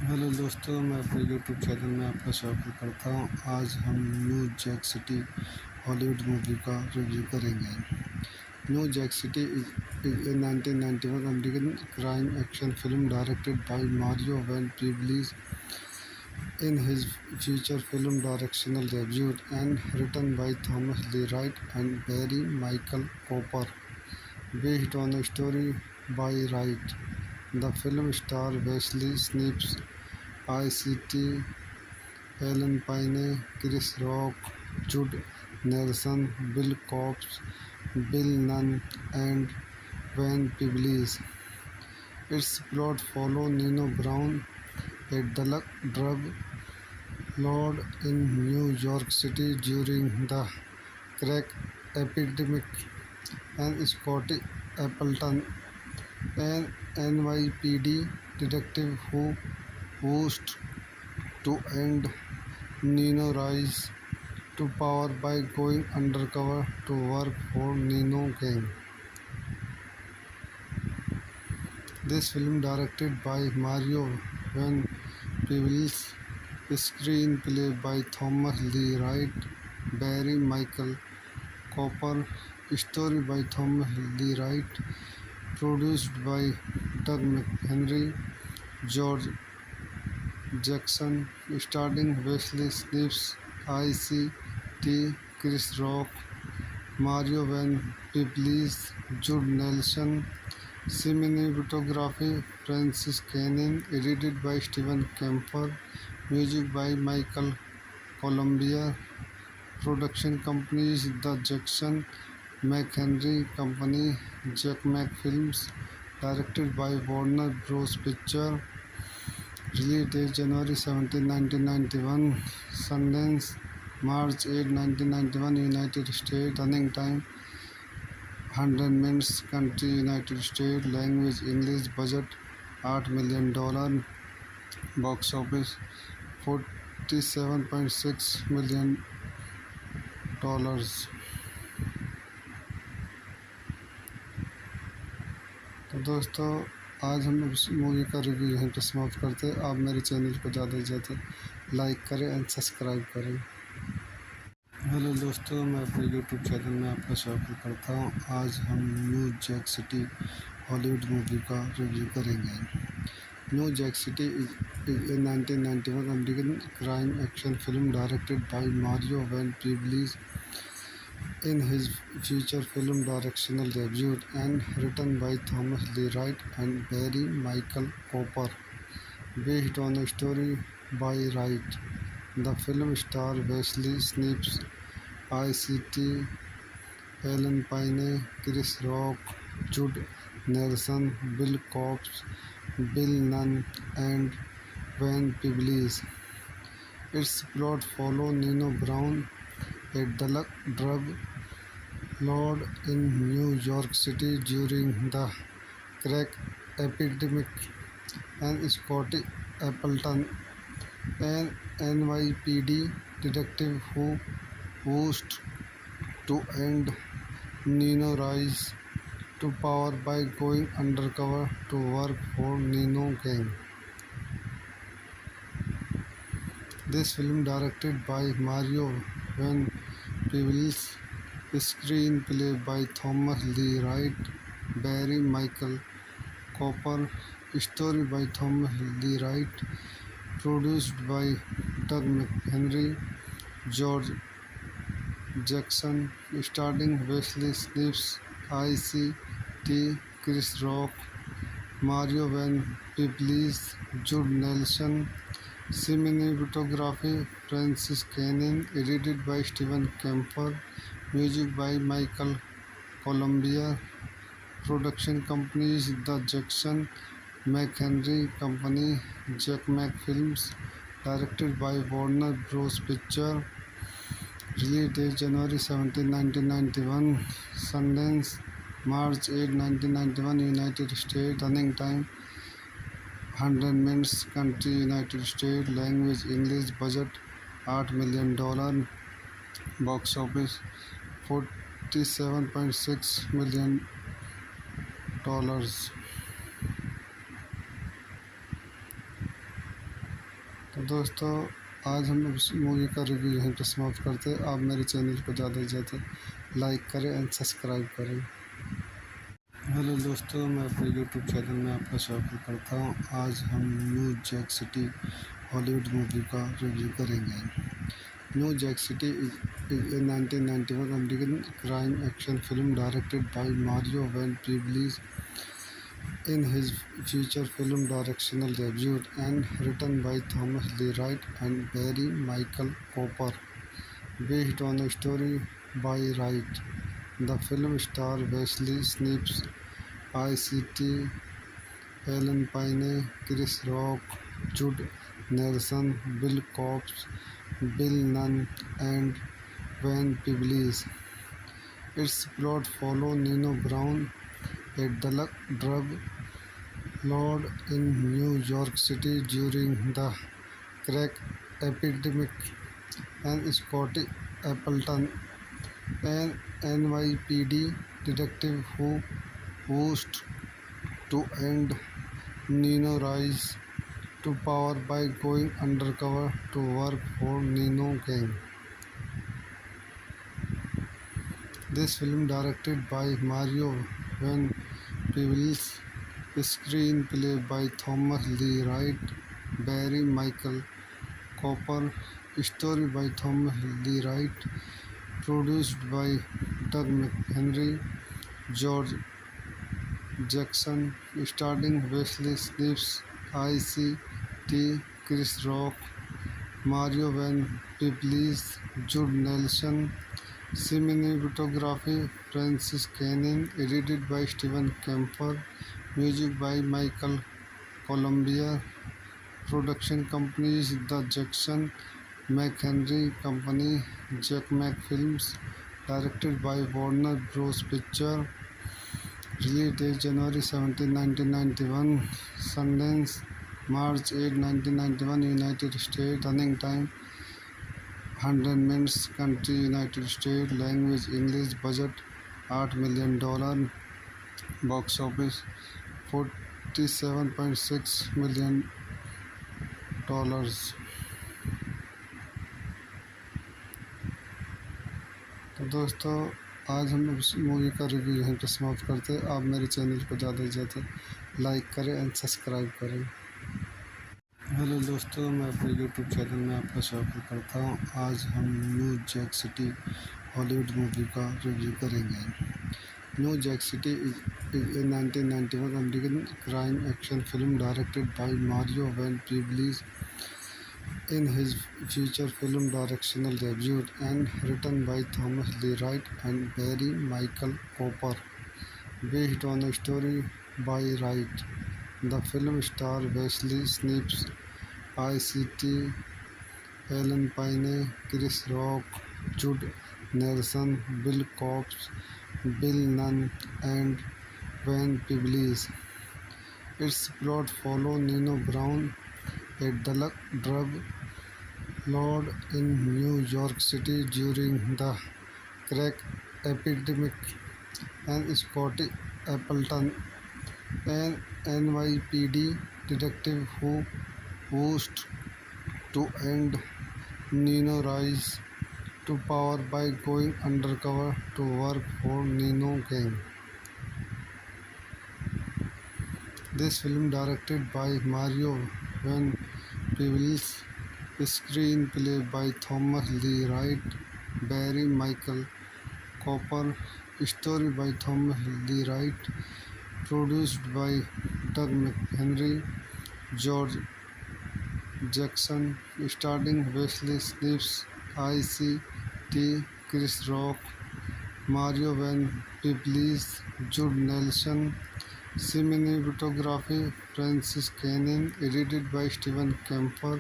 Hello दोस्तों, मैं अपने यूट्यूब चैनल में आपका स्वागत करता हूं। आज हम New Jack City Hollywood movie का रिव्यू करेंगे। New Jack City is a 1991 American crime action film directed by Mario Van Peebles in his feature film directorial debut and written by Thomas Lee Wright and Barry Michael Cooper. Based on a story by Wright, the film stars Wesley Snipes, ICT, Ellen Payne, Chris Rock, Judd Nelson, Bill Cobbs, Bill Nunn, and Van Peebles. Its plot follows Nino Brown, a drug lord in New York City during the crack epidemic, and Scotty Appleton, an NYPD detective who vows to end Nino rise to power by going undercover to work for Nino Gang. This film, directed by Mario Van Peebles, screenplay by Thomas Lee Wright, Barry Michael Cooper, story by Thomas Lee Wright, produced by Doug McHenry, George Jackson, starring Wesley Snipes, ICT, Chris Rock, Mario Van Peebles, Judd Nelson. Cinematography Francis Cannon, edited by Steven Kemper, music by Michael Columbia, production companies The Jackson McHenry Company, Jack Mac Films, directed by Warner Bros. Picture, release date January 17, 1991, Sundance, March 8, 1991, United States, running time 100 minutes, country United States, language English, budget $8 million, box office $47.6 million. तो दोस्तों, आज हम इस movie का review यहीं पर समाप्त करते हैं। आप मेरे चैनल को ज़्यादा से ज़्यादा लाइक करें एंड सब्सक्राइब करें। हेलो दोस्तों, मैं अपने यूट्यूब चैनल में आपका स्वागत करता हूं। आज हम New Jack City Hollywood movie का रिव्यू करेंगे। New Jack City is a 1991 American crime action film directed by Mario Van Peebles in his feature film directorial debut and written by Thomas Lee Wright and Barry Michael Cooper. Based on a story by Wright, the film stars Wesley Snipes, ICT, Ellen Payne, Chris Rock, Judd Nelson, Bill Cobbs, Bill Nunn, and Van Peebles. Its plot follows Nino Brown, a drug lord in New York City during the crack epidemic, and Scotty Appleton, an NYPD detective who vows to end Nino rise to power by going undercover to work for Nino gang. This film, directed by Mario Van Peebles, screenplay by Thomas Lee Wright, Barry Michael Cooper, story by Thomas Lee Wright, produced by Doug McHenry, George Jackson, starring Wesley Snipes, ICT, Chris Rock, Mario Van Peebles, Jude Nelson. Cinematography Francis Cannon, edited by Steven Kemper, music by Michael Columbia, production companies The Jackson McHenry Company, Jack Mac Films, directed by Warner Bros. Picture, release date January 17, 1991, Sundance, March 8, 1991, United States, running time 100 minutes, country United States, language English, budget $8 million, box office $47.6 million। तो दोस्तों, आज हम इस movie का review यहीं पर समाप्त करते हैं। आप मेरे चैनल को ज़्यादा से ज़्यादा लाइक करें एंड सब्सक्राइब करें। हेलो दोस्तों, मैं अपने यूट्यूब चैनल में आपका स्वागत करता हूं। आज हम New Jack City Hollywood movie का रिव्यू करेंगे। New Jack City is a 1991 American crime action film directed by Mario Van Peebles in his feature film directorial debut and written by Thomas Lee Wright and Barry Michael Cooper, based on a story by Wright. The film stars Wesley Snipes, ICT, Ellen Payne, Chris Rock, Jude Nelson, Bill Cobbs, Bill Nunn, and Van Peebles. Its plot follows Nino Brown, a drug lord in New York City during the crack epidemic, and Scotty Appleton, an NYPD detective who vows to end Nino rise to power by going undercover to work for Nino gang. This film, directed by Mario Van Peebles, screenplay by Thomas Lee Wright, Barry Michael Cooper, story by Thomas Lee Wright, produced by Doug McHenry, George Jackson, starring Wesley Snipes, ICT, Chris Rock, Mario Van Peebles, Jude Nelson. Cinematography Francis Cannon, edited by Steven Kemper, music by Michael Columbia, production companies The Jackson McHenry Company, Jack Mac Films, directed by Warner Bros. Picture, release date January 17, 1991, Sundance, March 8, 1991, United States, running time 100 minutes, country United States, language English, budget $8 million, box office $47.6 million। तो दोस्तों, आज हम इस movie का review यहीं पर समाप्त करते हैं। आप मेरे चैनल को ज़्यादा से ज़्यादा लाइक करें एंड सब्सक्राइब करें। हेलो दोस्तों, मैं अपने यूट्यूब चैनल में आपका स्वागत करता हूं। आज हम New Jack City Hollywood movie का रिव्यू करेंगे। New Jack City is a 1991 American crime action film directed by Mario Van Peebles in his feature film directorial debut and written by Thomas Lee Wright and Barry Michael Cooper, based on a story by Wright. The film stars Wesley Snipes, ICT, Ellen Payne, Chris Rock, Jude Nelson, Bill Cobbs, Bill Nunn, and Van Peebles. Its plot follows Nino Brown, a drug lord in New York City during the crack epidemic, and Scotty Appleton, an NYPD detective who vows to end Nino rise to power by going undercover to work for Nino Gang. This film, directed by Mario Van Peebles, screenplay by Thomas Lee Wright, Barry Michael Cooper, story by Thomas Lee Wright, produced by Doug McHenry, George Jackson, starring Wesley Snipes, ICT, Chris Rock, Mario Van Peebles, Jude Nelson. Cinematography Francis Cannon, edited by Steven Kemper,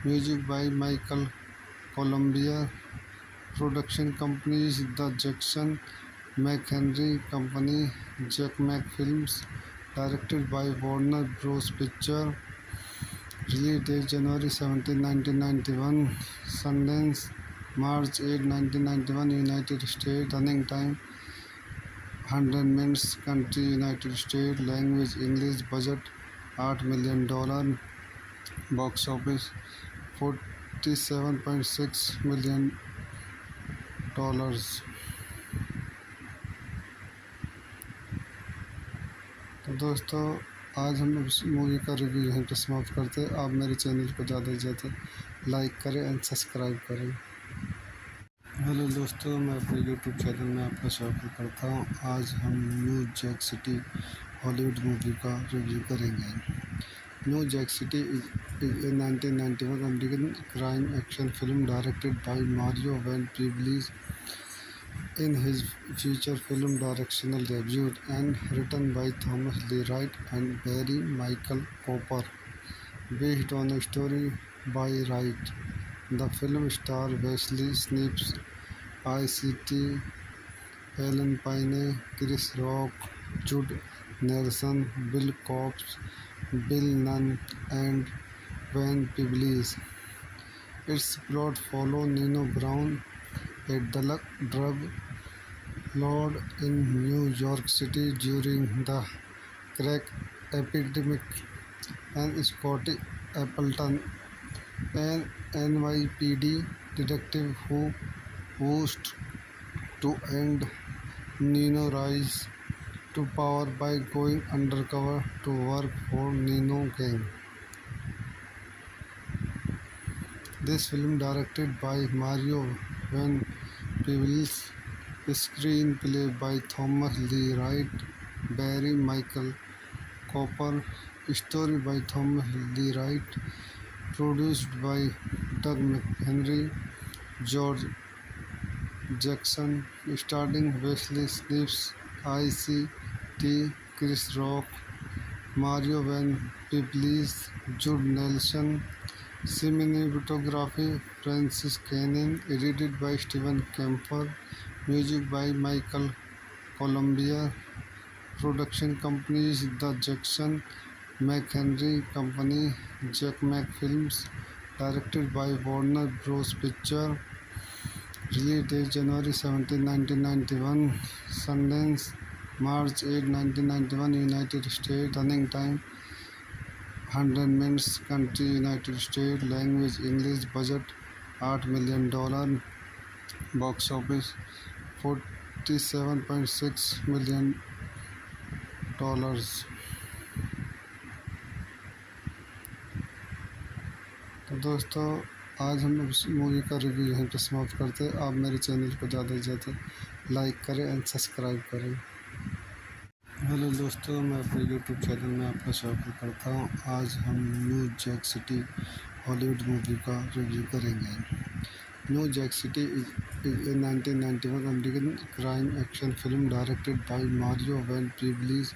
music by Michael Columbia, production companies The Jackson McHenry Company, Jack Mac Films, directed by Warner Bros. Picture, release date January 17, 1991, Sundance, March 8, 1991, United States, running time 100 minutes, country United States, language English, budget $8 million, box office $47.6 million. तो दोस्तों, आज हम इस movie का review यहीं पर समाप्त करते हैं। आप मेरे चैनल को ज़्यादा से ज़्यादा लाइक करें एंड सब्सक्राइब करें। हेलो दोस्तों, मैं अपने यूट्यूब चैनल में आपका स्वागत करता हूं। आज हम New Jack City Hollywood movie का रिव्यू करेंगे। New Jack City is a 1991 American crime action film directed by Mario Van Peebles in his feature film directorial debut, and written by Thomas Lee Wright and Barry Michael Cooper, based on a story by Wright. The film stars Wesley Snipes, ICT, Ellen Payne, Chris Rock, Jude Nelson, Bill Cobbs, Bill Nunn, and Van Peebles. Its plot follows Nino Brown, a drug lord in New York City during the crack epidemic, and Scotty Appleton, an NYPD detective who vows to end Nino rise to power by going undercover to work for Nino Gang. This film, directed by Mario Van Peebles, screenplay by Thomas Lee Wright, Barry Michael Cooper, story by Thomas Lee Wright, produced by Doug McHenry, George Jackson, starring Wesley Snipes, ICT, Chris Rock, Mario Van Peebles, Jude Nelson. Cinematography Francis Cannon, edited by Steven Kemper, music by Michael Columbia, production companies The Jackson McHenry Company, Jack Mac Films, directed by Warner Bros. Picture, release date January 17, 1991, Sundance, March 8, 1991, United States, running time 100 minutes, country United States, language English, budget $8 million, box office $47.6 million. तो दोस्तों, आज हम इस movie का review यहीं पर समाप्त करते हैं। आप मेरे चैनल को ज़्यादा से ज़्यादा लाइक करें एंड सब्सक्राइब करें। हेलो दोस्तों, मैं अपने यूट्यूब चैनल में आपका स्वागत करता हूं। आज हम New Jack City Hollywood movie का रिव्यू करेंगे। New Jack City is a 1991 American crime action film directed by Mario Van Peebles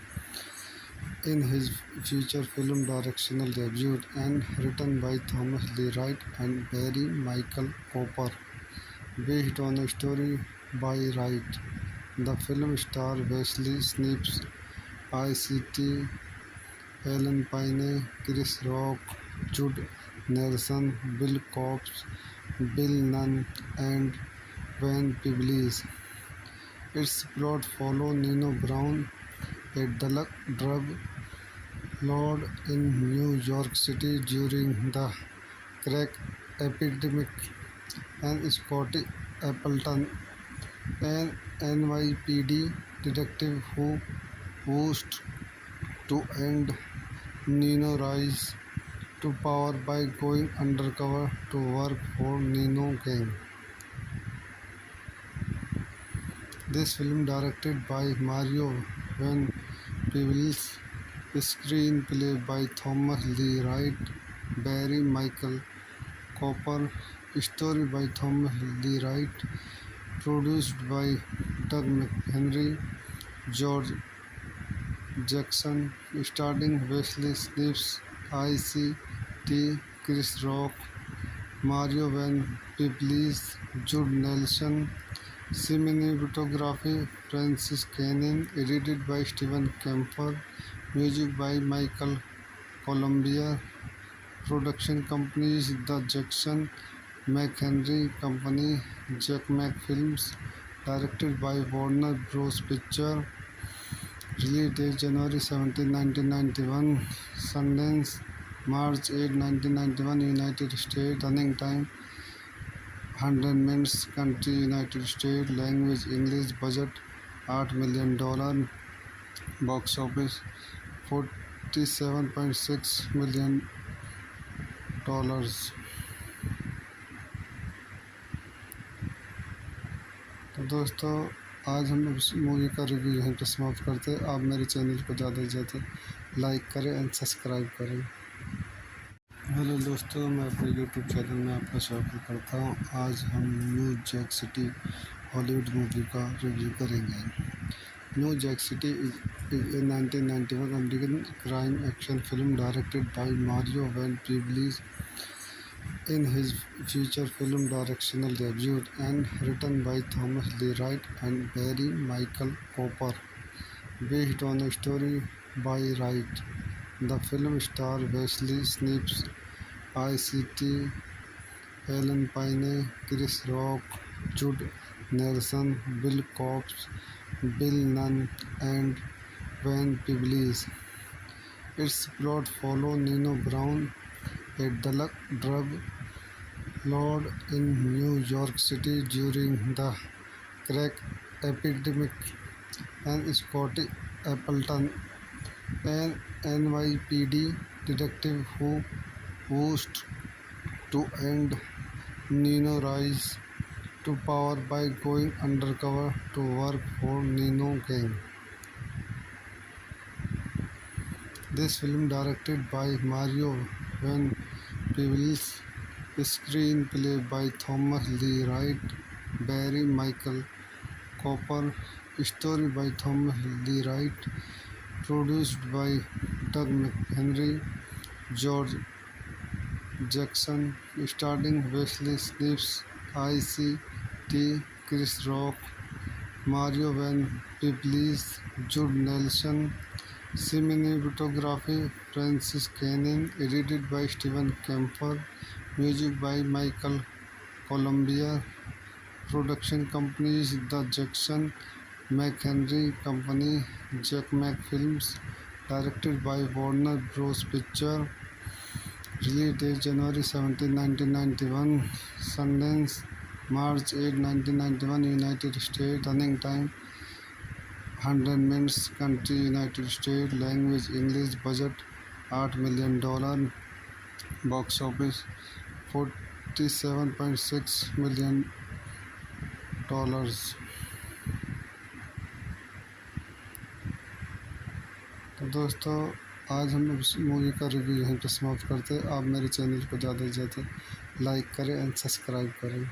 in his feature film directorial debut, and written by Thomas Lee Wright and Barry Michael Cooper, based on a story by Wright. The film stars Wesley Snipes, ICT, Ellen Payne, Chris Rock, Jude Nelson, Bill Cobbs, Bill Nunn, and Van Peebles. Its plot follows Nino Brown, a drug lord in New York City during the crack epidemic, and Scotty Appleton, an NYPD detective who vows to end Nino rise to power by going undercover to work for Nino Gang. This film, directed by Mario Van Peebles, screenplay by Thomas Lee Wright, Barry Michael Cooper, story by Thomas Lee Wright, produced by Doug McHenry, George Jackson, starring Wesley Snipes, ICT, Chris Rock, Mario Van Peebles, Jude Nelson. Cinematography Francis Cannon, edited by Steven Kemper, music by Michael Columbia, production companies The Jackson McHenry Company, Jack Mac Films, directed by Warner Bros. Picture, release date January 17, 1991, Sundance, March 8, 1991, United States, running time 100 minutes, country United States, language English, budget $8 million, box office $47.6 million. तो दोस्तों, आज हम इस movie का review यहीं पर समाप्त करते हैं। आप मेरे चैनल को ज़्यादा से ज़्यादा लाइक करें एंड सब्सक्राइब करें। हेलो दोस्तों, मैं अपने यूट्यूब चैनल में आपका स्वागत करता हूं। आज हम New Jack City Hollywood movie का रिव्यू करेंगे। New Jack City is a 1991 American crime action film directed by Mario Van Peebles in his feature film directorial debut and written by Thomas Lee Wright and Barry Michael Cooper, based on a story by Wright. The film stars Wesley Snipes, ICT, Ellen Payne, Chris Rock, Jude Nelson, Bill Cobbs, Bill Nunn, and Van Peebles. Its plot follows Nino Brown, a drug lord in New York City during the crack epidemic, and Scotty Appleton, an NYPD detective who vows to end Nino rise to power by going undercover to work for Nino Gang. This film, directed by Mario Van Peebles, screenplay by Thomas Lee Wright, Barry Michael Cooper, story by Thomas Lee Wright, produced by Doug McHenry, George Jackson, starring Wesley Snipes, ICT, Chris Rock, Mario Van Peebles, Jude Nelson. Cinematography Francis Cannon, edited by Steven Kemper, music by Michael Columbia, production companies The Jackson McHenry Company, Jack Mac Films, directed by Warner Bros. Picture, release date January 17, 1991, Sundance, March 8, 1991, United States, running time 100 minutes, country United States, language English, budget $8 million, box office $47.6 million. तो दोस्तों, आज हम इस movie का review यहीं पर समाप्त करते हैं। आप मेरे चैनल को ज़्यादा से ज़्यादा लाइक करें एंड सब्सक्राइब करें।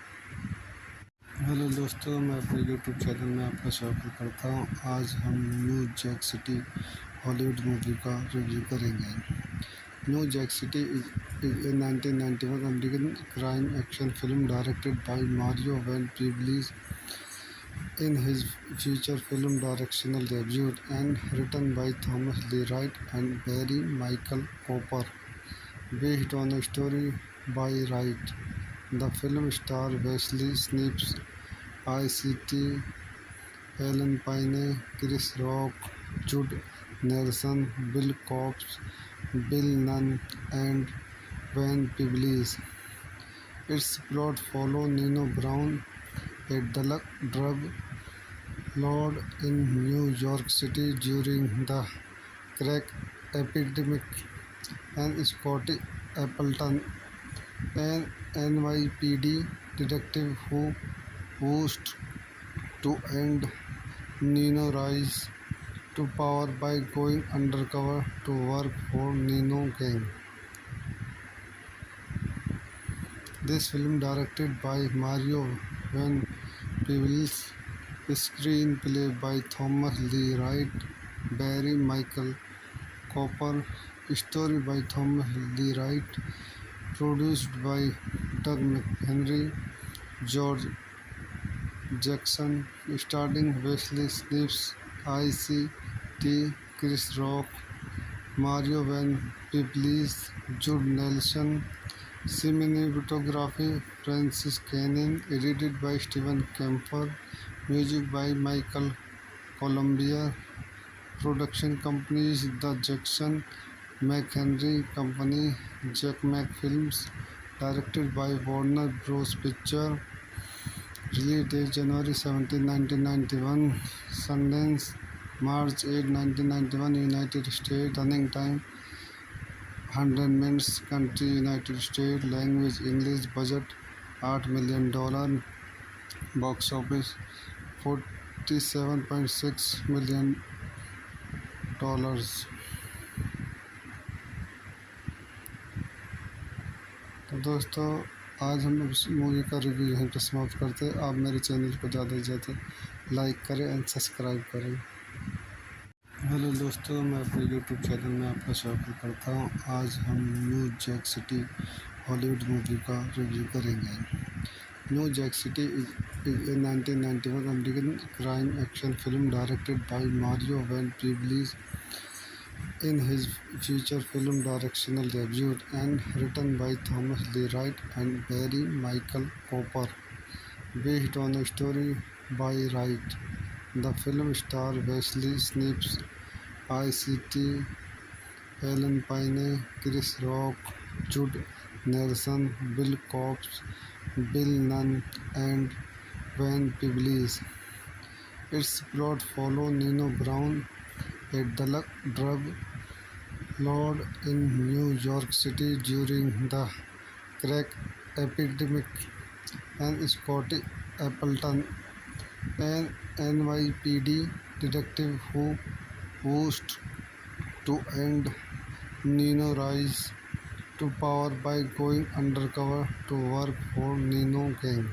हेलो दोस्तों, मैं अपने यूट्यूब चैनल में आपका स्वागत करता हूं। आज हम New Jack City Hollywood movie का रिव्यू करेंगे। New Jack City is a 1991 American crime action film directed by Mario Van Peebles in his feature film directorial debut and written by Thomas Lee Wright and Barry Michael Cooper, based on a story by Wright. The film stars Wesley Snipes, ICT, Ellen Payne, Chris Rock, Jude Nelson, Bill Cobbs, Bill Nunn, and Van Peebles. Its plot follows Nino Brown, a drug lord in New York City during the crack epidemic, and Scotty Appleton, an NYPD detective who vows to end Nino rise to power by going undercover to work for Nino Gang. This film, directed by Mario Van Peebles, screenplay by Thomas Lee Wright, Barry Michael Cooper, story by Thomas Lee Wright, produced by Doug McHenry, George Jackson, starring Wesley Snipes, ICT, Chris Rock, Mario Van Peebles, Jude Nelson. Cinematography Francis Cannon, edited by Steven Kemper, music by Michael Columbia, production companies The Jackson McHenry Company, Jack Mac Films, directed by Warner Bros. Picture, release date January 17, 1991, Sundance, March 8, 1991, United States, running time 100 minutes, country United States, language English, budget $8 million, box office $47.6 million. तो दोस्तों आज हम इस movie का review यहीं पर समाप्त करते हैं। आप मेरे चैनल को ज़्यादा से ज़्यादा लाइक करें एंड सब्सक्राइब करें। हेलो दोस्तों, मैं अपने यूट्यूब चैनल में आपका स्वागत करता हूं। आज हम New Jack City Hollywood movie का रिव्यू करेंगे। New Jack City is a 1991 American crime action film directed by Mario Van Peebles in his feature film directorial debut and written by Thomas Lee Wright and Barry Michael Cooper, based on a story by Wright. The film stars Wesley Snipes, ICT, Ellen Payne, Chris Rock, Jude Nelson, Bill Cobbs, Bill Nunn, and Van Peebles. Its plot follows Nino Brown, a drug lord in New York City during the crack epidemic, and Scotty Appleton, an NYPD detective who vows to end Nino rise to power by going undercover to work for Nino Gang.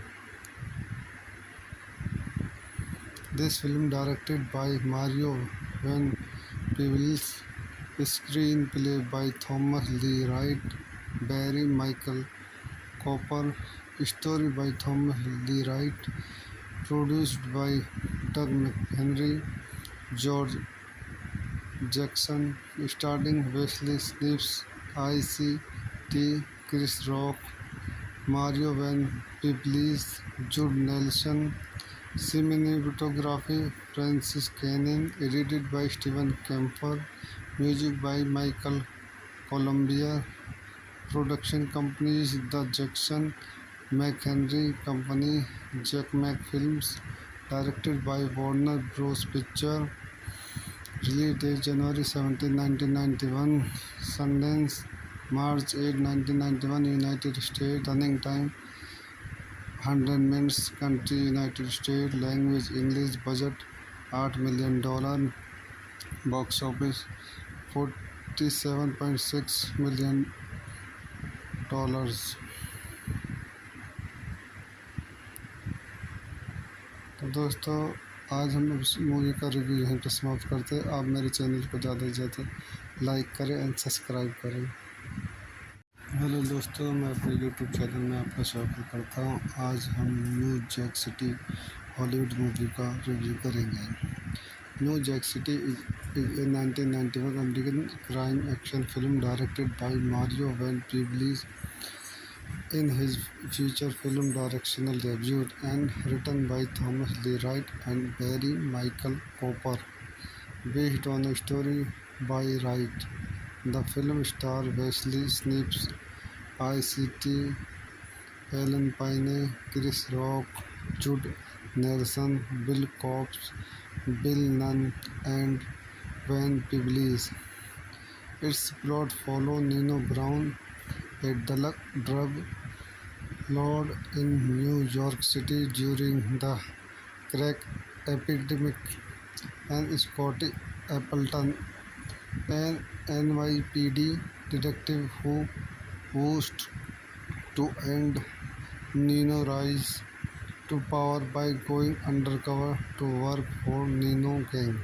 This film, directed by Mario Van Peebles, screenplay by Thomas Lee Wright, Barry Michael Cooper, story by Thomas Lee Wright, produced by Doug McHenry, George Jackson, starring Wesley Snipes, ICT, Chris Rock, Mario Van Peebles, Jude Nelson. Cinematography Francis Cannon, edited by Steven Kemper, music by Michael Columbia, production companies The Jackson McHenry Company, Jack Mac Films, directed by Warner Bros. Picture, release date January 17, 1991, Sundance, March 8, 1991, United States, running time 100 minutes, country United States, language English, budget $8 million, box office $47.6 million. तो दोस्तों आज हम इस movie का review यहीं पर समाप्त करते हैं। आप मेरे चैनल को ज़्यादा से ज़्यादा लाइक करें एंड सब्सक्राइब करें। हेलो दोस्तों, मैं अपने यूट्यूब चैनल में आपका स्वागत करता हूं। आज हम New Jack City Hollywood movie का रिव्यू करेंगे। New Jack City is a 1991 American crime action film directed by Mario Van Peebles in his feature film directorial debut and written by Thomas Lee Wright and Barry Michael Cooper, based on a story by Wright. The film stars Wesley Snipes, ICT, Ellen Payne, Chris Rock, Judd Nelson, Bill Cobbs, Bill Nunn, and Van Peebles. Its plot follows Nino Brown, a drug lord in New York City during the crack epidemic, and Scotty Appleton, an NYPD detective who vows to end Nino rise to power by going undercover to work for Nino Gang.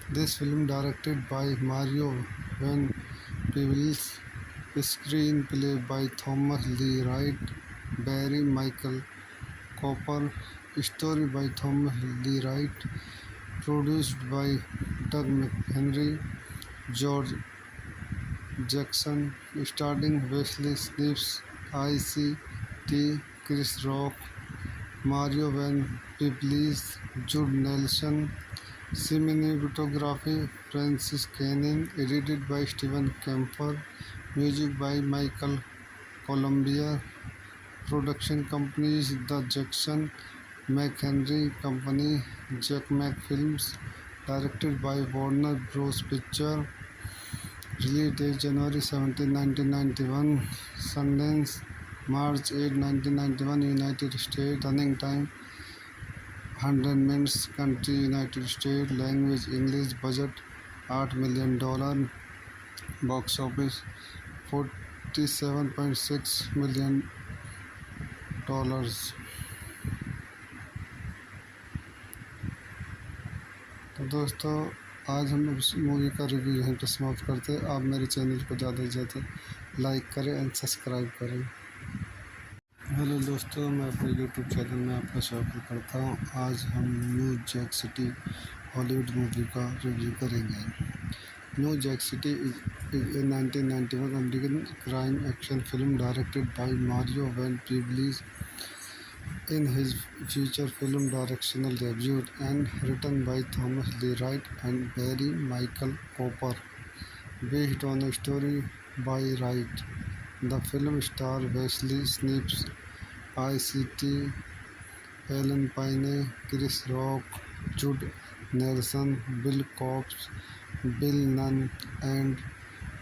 This film, directed by Mario Van Peebles, screenplay by Thomas Lee Wright, Barry Michael Cooper, story by Thomas Lee Wright, produced by Doug McHenry, George Jackson, starring Wesley Snipes, ICT, Chris Rock, Mario Van Peebles, Judd Nelson. Cinematography Francis Canning, edited by Steven Kemper, music by Michael Columbia, production companies The Jackson McHenry Company, Jack Mac Films, directed by Warner Bros. Pictures, release date January 17, 1991, Sundance, March 8, 1991, United States, running time 100 minutes, country United States, language English, budget $8 million, box office $47.6 million. तो दोस्तों, आज हम इस movie का review यहीं पर समाप्त करते हैं। आप मेरे चैनल को ज़्यादा से ज़्यादा लाइक करें एंड सब्सक्राइब करें। हेलो दोस्तों, मैं अपने यूट्यूब चैनल में आपका स्वागत करता हूं। आज हम New Jack City Hollywood movie का रिव्यू करेंगे। New Jack City is a 1991 American crime action film directed by Mario Van Peebles in his feature film directorial debut and written by Thomas Lee Wright and Barry Michael Cooper, based on a story by Wright. The film stars Wesley Snipes, ICT, Ellen Payne, Chris Rock, Judd Nelson, Bill Cobbs, Bill Nunn, and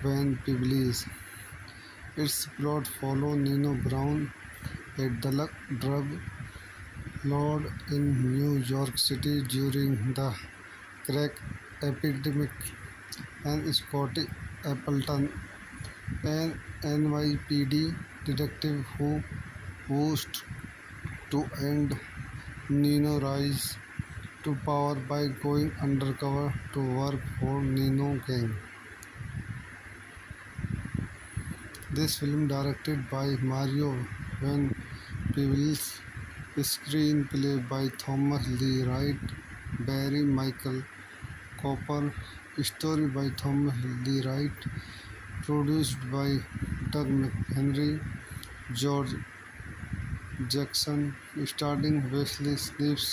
Van Peebles. Its plot follows Nino Brown, a drug lord in New York City during the crack epidemic, and Scotty Appleton, an NYPD detective who vows to end Nino rise to power by going undercover to work for Nino Gang. This film, directed by Mario Van Peebles, screenplay by Thomas Lee Wright, Barry Michael Cooper, story by Thomas Lee Wright, produced by Doug McHenry, George Jackson, starring Wesley Snipes,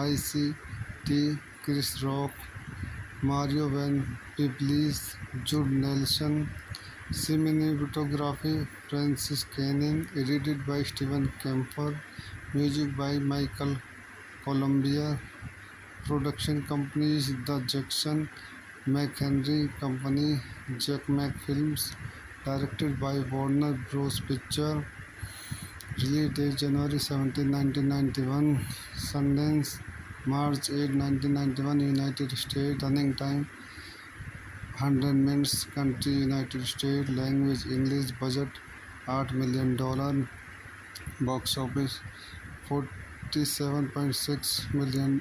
ICT, Chris Rock, Mario Van Peebles, Judd Nelson. Cinematography Francis Canning, edited by Steven Kemper, music by Michael Columbia, production companies The Jackson McHenry Company, Jack Mac Films, directed by Warner Bros. Pictures, release date January 17, 1991, Sundance, March 8, 1991, United States, running time 100 minutes, country United States, language English, budget $8 million, box office $47.6 million.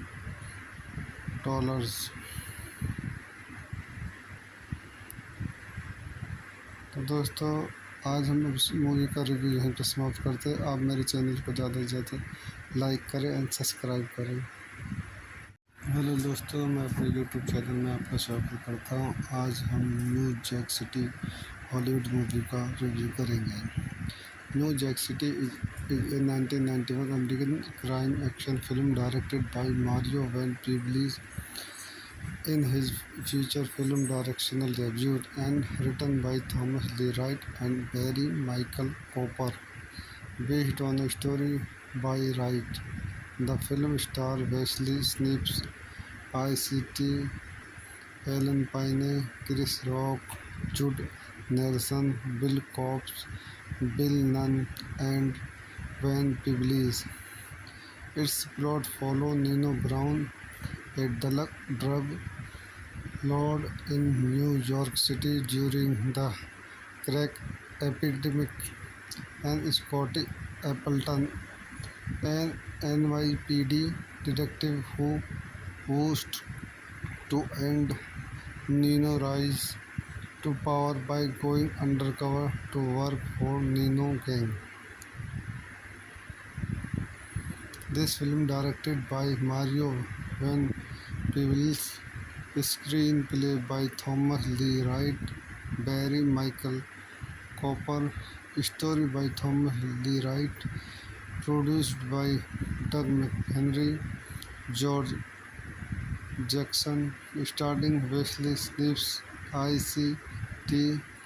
तो दोस्तों, आज हम इस movie का review यहीं पर समाप्त करते हैं। आप मेरे चैनल को ज़्यादा से ज़्यादा लाइक करें एंड सब्सक्राइब करें। हेलो दोस्तों, मैं अपने यूट्यूब चैनल में आपका स्वागत करता हूं। आज हम New Jack City Hollywood movie का रिव्यू करेंगे। New Jack City is a 1991 American crime action film directed by Mario Van Peebles in his feature film directorial debut and written by Thomas Lee Wright and Barry Michael Cooper, based on a story by Wright. The film stars Wesley Snipes, ICT, Ellen Payne, Chris Rock, Jude Nelson, Bill Cobbs, Bill Nunn, and Van Peebles. Its plot follows Nino Brown, a drug lord in New York City during the crack epidemic, and Scotty Appleton, an NYPD detective who vows to end Nino rise to power by going undercover to work for Nino Gang. This film, directed by Mario Van Peebles, screenplay by Thomas Lee Wright, Barry Michael Cooper, story by Thomas Lee Wright, produced by Doug McHenry, George Jackson, starring Wesley Snipes, ICT,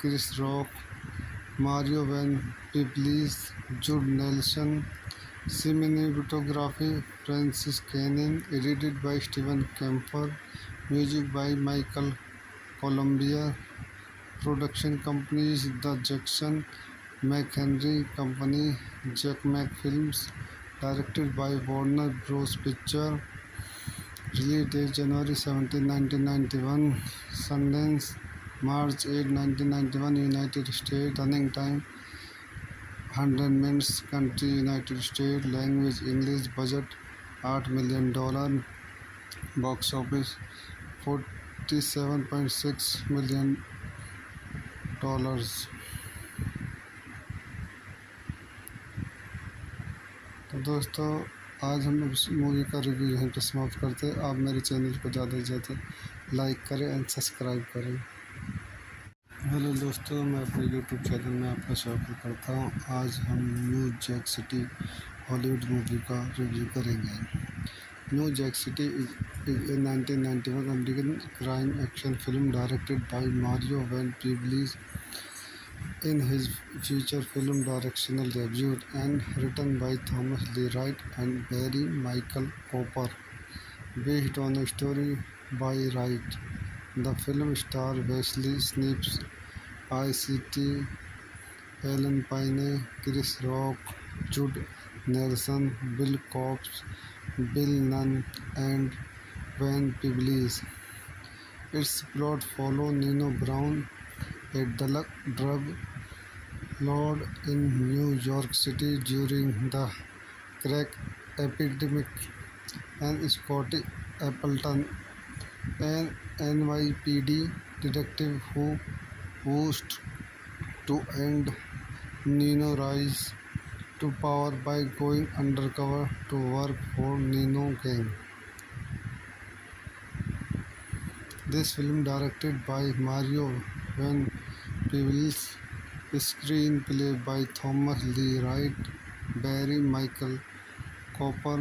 Chris Rock, Mario Van Peebles, Jude Nelson. Cinematography Francis Cannon, edited by Steven Kemper, music by Michael Columbia, production companies The Jackson McHenry Company, Jack Mac Films, directed by Warner Bros. Picture, release date January 17, 1991, Sundance, March 8, 1991, United States, running time 100 minutes, country United States, language English, budget $8 million, box office $47.6 million. तो दोस्तों, आज हम इस movie का review यहीं पर समाप्त करते हैं। आप मेरे चैनल को ज़्यादा से ज़्यादा लाइक करें एंड सब्सक्राइब करें। हेलो दोस्तों, मैं अपने यूट्यूब चैनल में आपका स्वागत करता हूं। आज हम New Jack City Hollywood movie का रिव्यू करेंगे। New Jack City is a 1991 American crime action film directed by Mario Van Peebles in his feature film directorial debut and written by Thomas Lee Wright and Barry Michael Cooper, based on a story by Wright. The film stars Wesley Snipes, ICT, Ellen Payne, Chris Rock, Jude Nelson, Bill Cobbs, Bill Nunn, and Van Peebles. Its plot follows Nino Brown, a drug lord in New York City during the crack epidemic, and Scotty Appleton, an NYPD detective who vows to end Nino rise to power by going undercover to work for Nino Gang. This film, directed by Mario Van Peebles, screenplay by Thomas Lee Wright, Barry Michael Cooper,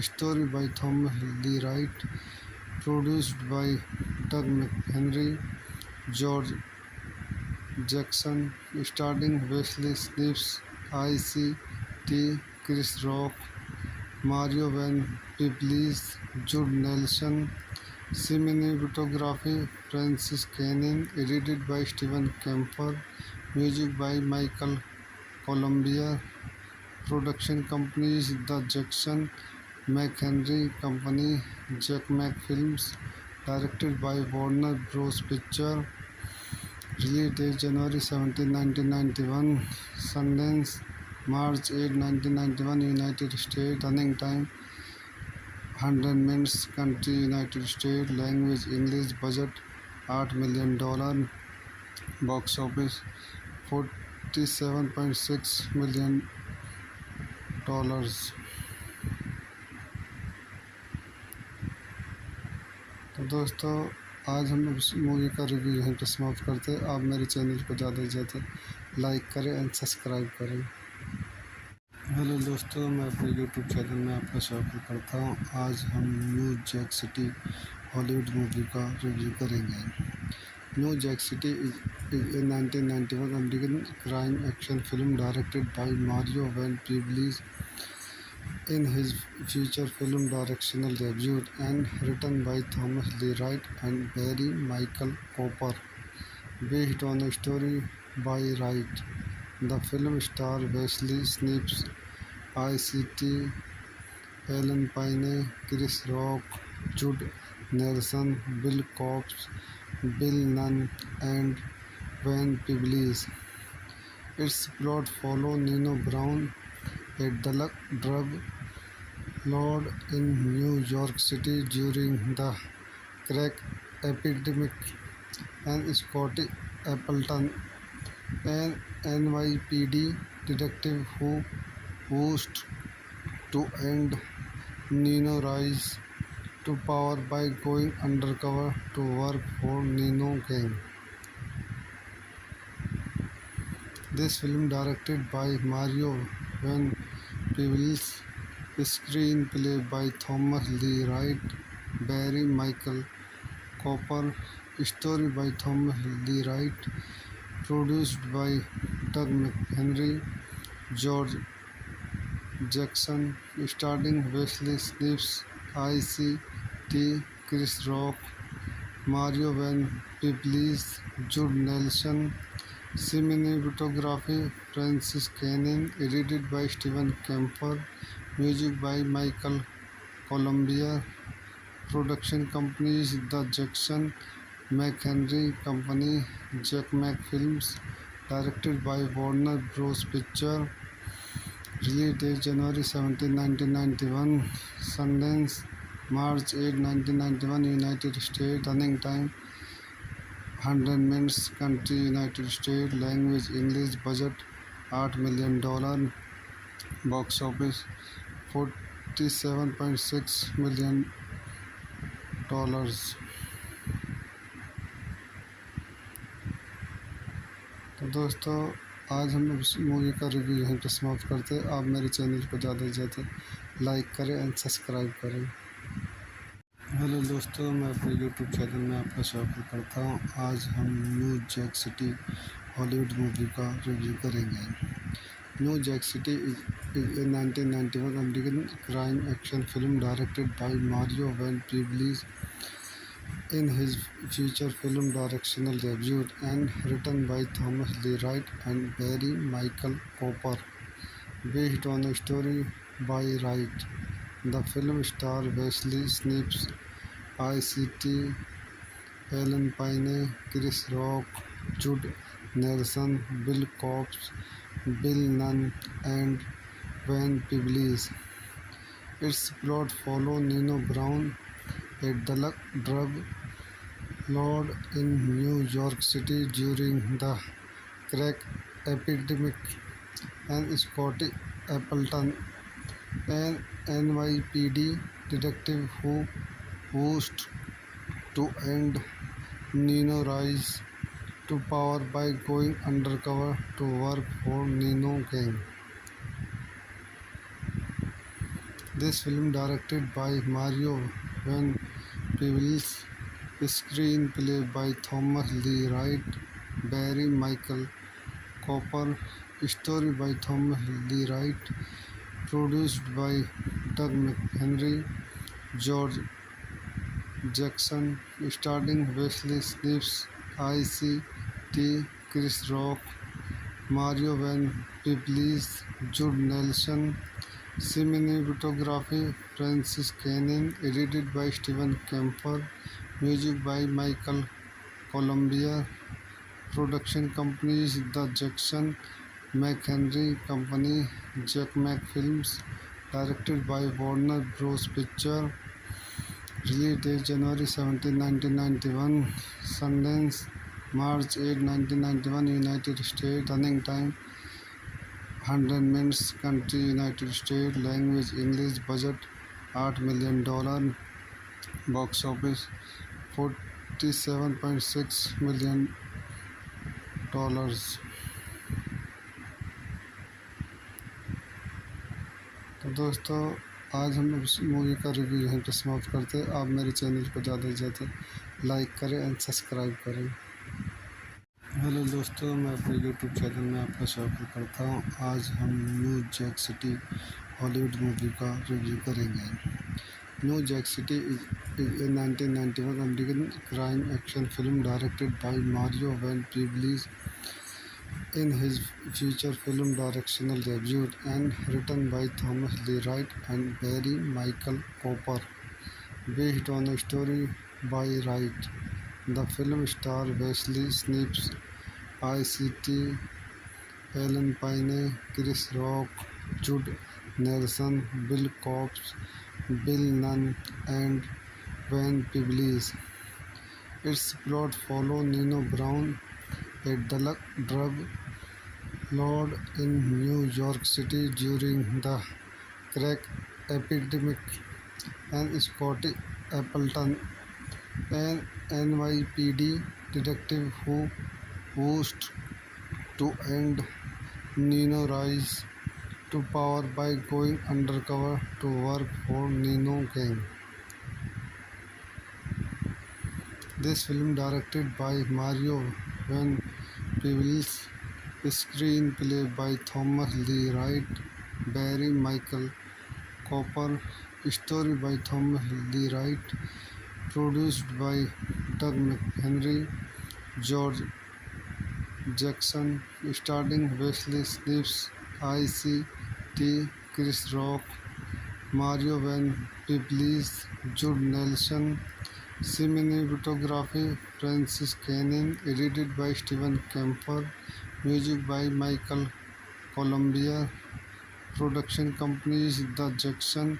story by Thomas Lee Wright, produced by Doug McHenry, George Jackson, starring Wesley Snipes, ICT, Chris Rock, Mario Van Peebles, Jude Nelson. Cinematography Francis Cannon, edited by Steven Kemper, music by Michael Columbia, production companies The Jackson McHenry Company, Jack Mac Films, directed by Warner Bros. Picture, release date January 17, 1991, Sundance, March 8, 1991, United States, running time 100 minutes, country United States, language English, budget $8 million, box office $47.6 million. दोस्तों, आज हम इस movie का review यहीं पर समाप्त करते हैं। आप मेरे चैनल को ज़्यादा से ज़्यादा लाइक करें एंड सब्सक्राइब करें। हेलो दोस्तों, मैं अपने यूट्यूब चैनल में आपका स्वागत करता हूं। आज हम New Jack City Hollywood movie का रिव्यू करेंगे। New Jack City is a 1991 American crime action film directed by Mario Van Peebles in his feature film directorial debut and written by Thomas Lee Wright and Barry Michael Cooper, based on a story by Wright. The film stars Wesley Snipes, ICT, Ellen Payne, Chris Rock, Jude Nelson, Bill Cobbs, Bill Nunn, and Van Peebles. Its plot follows Nino Brown, a drug lord in New York City during the crack epidemic, and Scotty Appleton, an NYPD detective who vows to end Nino rise to power by going undercover to work for Nino gang. This film, directed by Mario Van Peebles, screenplay by Thomas Lee Wright, Barry Michael Cooper, story by Thomas Lee Wright, produced by Doug McHenry, George Jackson, starring Wesley Snipes, ICT, Chris Rock, Mario Van Peebles, Jude Nelson. Cinematography Francis Canning, edited by Steven Kemper, music by Michael Columbia, production companies The Jackson McHenry Company, Jack Mac Films, directed by Warner Bros. Picture, release date January 17, 1991, Sundance, March 8, 1991, United States, running time 100 minutes, country United States, language English, budget $8 million, box office $47.6 million. तो दोस्तों, आज हम इस movie का review यहीं पर समाप्त करते हैं। आप मेरे चैनल को ज़्यादा से ज़्यादा लाइक करें एंड सब्सक्राइब करें। हेलो दोस्तों, मैं अपने यूट्यूब चैनल में आपका स्वागत करता हूं। आज हम New Jack City Hollywood movie का रिव्यू करेंगे। New Jack City is a 1991 American crime action film directed by Mario Van Peebles in his feature film directorial debut and written by Thomas Lee Wright and Barry Michael Cooper, based on a story by Wright. The film stars Wesley Snipes, ICT, Ellen Payne, Chris Rock, Jude Nelson, Bill Cobbs, Bill Nunn, and Van Peebles. Its plot follows Nino Brown, a drug lord in New York City during the crack epidemic, and Scotty Appleton, an NYPD detective who vows to end Nino rise to power by going undercover to work for Nino gang. This film, directed by Mario Van Peebles, screenplay by Thomas Lee Wright, Barry Michael Cooper, story by Thomas Lee Wright, produced by Doug McHenry, George Jackson, starring Wesley Snipes, ICT, Chris Rock, Mario Van Peebles, Jude Nelson. Cinematography Francis Canning, edited by Steven Kemper, music by Michael Columbia, production companies The Jackson McHenry Company, Jack Mac Films, directed by Warner Bros. Picture, release date January 17, 1991, Sundance, March 8, 1991, United States, running time 100 minutes, country United States, language English, budget $8 million, box office $47.6 million. तो दोस्तों, आज हम इस movie का review यहीं पर समाप्त करते हैं। आप मेरे चैनल को ज़्यादा से ज़्यादा लाइक करें एंड सब्सक्राइब करें। हेलो दोस्तों, मैं अपने यूट्यूब चैनल में आपका स्वागत करता हूं। आज हम New Jack City Hollywood movie का रिव्यू करेंगे। New Jack City is a 1991 American crime action film directed by Mario Van Peebles in his feature film directorial debut and written by Thomas Lee Wright and Barry Michael Cooper, based on a story by Wright. The film stars Wesley Snipes, ICT, Ellen Payne, Chris Rock, Judd Nelson, Bill Cobbs, Bill Nunn, and Van Peebles. Its plot follows Nino Brown, a drug lord in New York City during the crack epidemic, and Scotty Appleton, an NYPD detective who vows to end Nino rise to power by going undercover to work for Nino gang. This film, directed by Mario Van Peebles, screenplay by Thomas Lee Wright, Barry Michael Cooper, story by Thomas Lee Wright, produced by Doug McHenry, George Jackson, starring Wesley Snipes, ICT, Chris Rock, Mario Van Peebles, Judd Nelson. Cinematography Francis Canning, edited by Steven Kemper, music by Michael Columbia, production companies The Jackson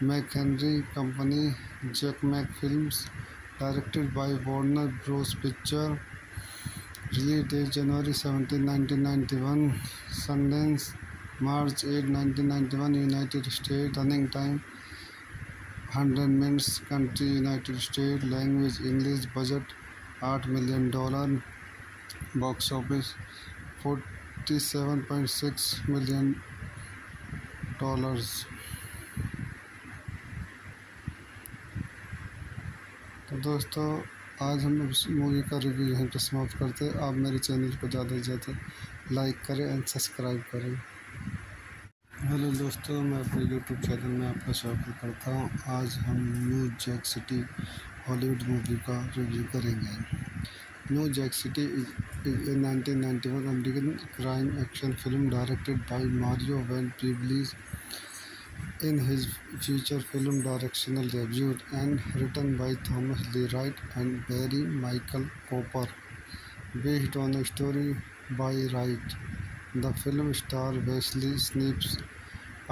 McHenry Company, Jack Mac Films, directed by Warner Bros. Picture, release date January 17, 1991, Sundance, March 8, 1991, United States, running time 100 minutes, country United States, language English, budget $8 million, box office $47.6 million. तो दोस्तों, आज हम इस movie का review यहीं पर समाप्त करते हैं। आप मेरे चैनल को ज़्यादा से ज़्यादा लाइक करें एंड सब्सक्राइब करें। हेलो दोस्तों, मैं अपने यूट्यूब चैनल में आपका स्वागत करता हूं। आज हम New Jack City Hollywood movie का रिव्यू करेंगे। New Jack City is a 1991 American crime action film directed by Mario Van Peebles in his feature film directorial debut and written by Thomas Lee Wright and Barry Michael Cooper, based on a story by Wright. The film stars Wesley Snipes,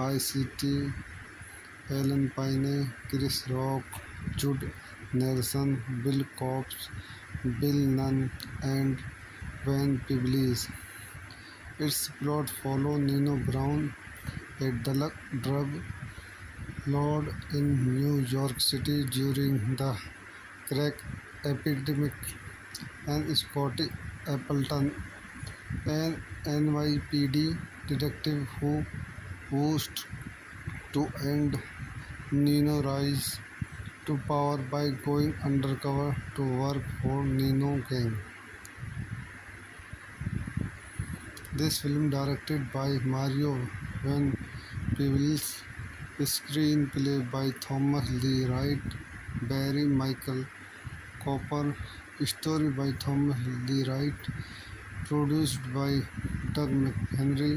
ICT, Ellen Payne, Chris Rock, Judd Nelson, Bill Cobbs, Bill Nunn, and Van Peebles. Its plot follows Nino Brown, a drug lord in New York City during the crack epidemic, and Scotty Appleton, an NYPD detective who vows to end Nino rise to power by going undercover to work for Nino gang. This film, directed by Mario Van Peebles, screenplay by Thomas Lee Wright, Barry Michael Cooper, story by Thomas Lee Wright, produced by Doug McHenry,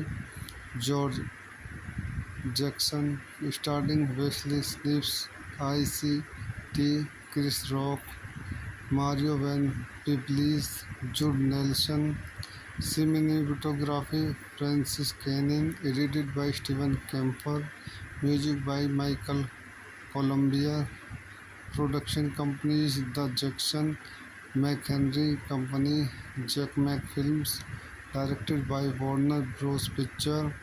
George Jackson, starring Wesley Snipes, ICT, Chris Rock, Mario Van Peebles, Judd Nelson. Cinematography Francis Canning, edited by Steven Kemper, music by Michael Columbia, production companies The Jackson McHenry Company, Jack Mac Films, directed by Warner Bros. Picture,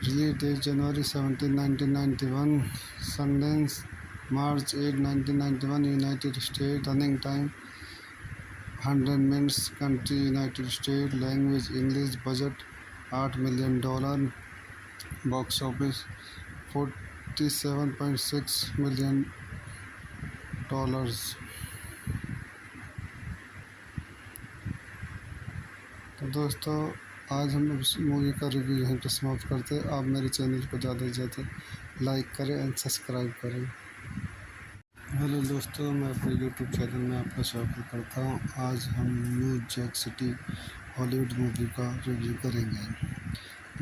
release date January 17, 1991, Sundance, March 8, 1991, United States. Running time 100 minutes. Country United States. Language English. Budget $8 million. Box office $47.6 million. तो दोस्तों, आज हम उस movie का review यहीं पर समाप्त करते हैं। आप मेरे चैनल को ज़्यादा से ज़्यादा लाइक करें एंड सब्सक्राइब करें। हेलो दोस्तों, मैं अपने यूट्यूब चैनल में आपका स्वागत करता हूं। आज हम New Jack City Hollywood movie का रिव्यू करेंगे।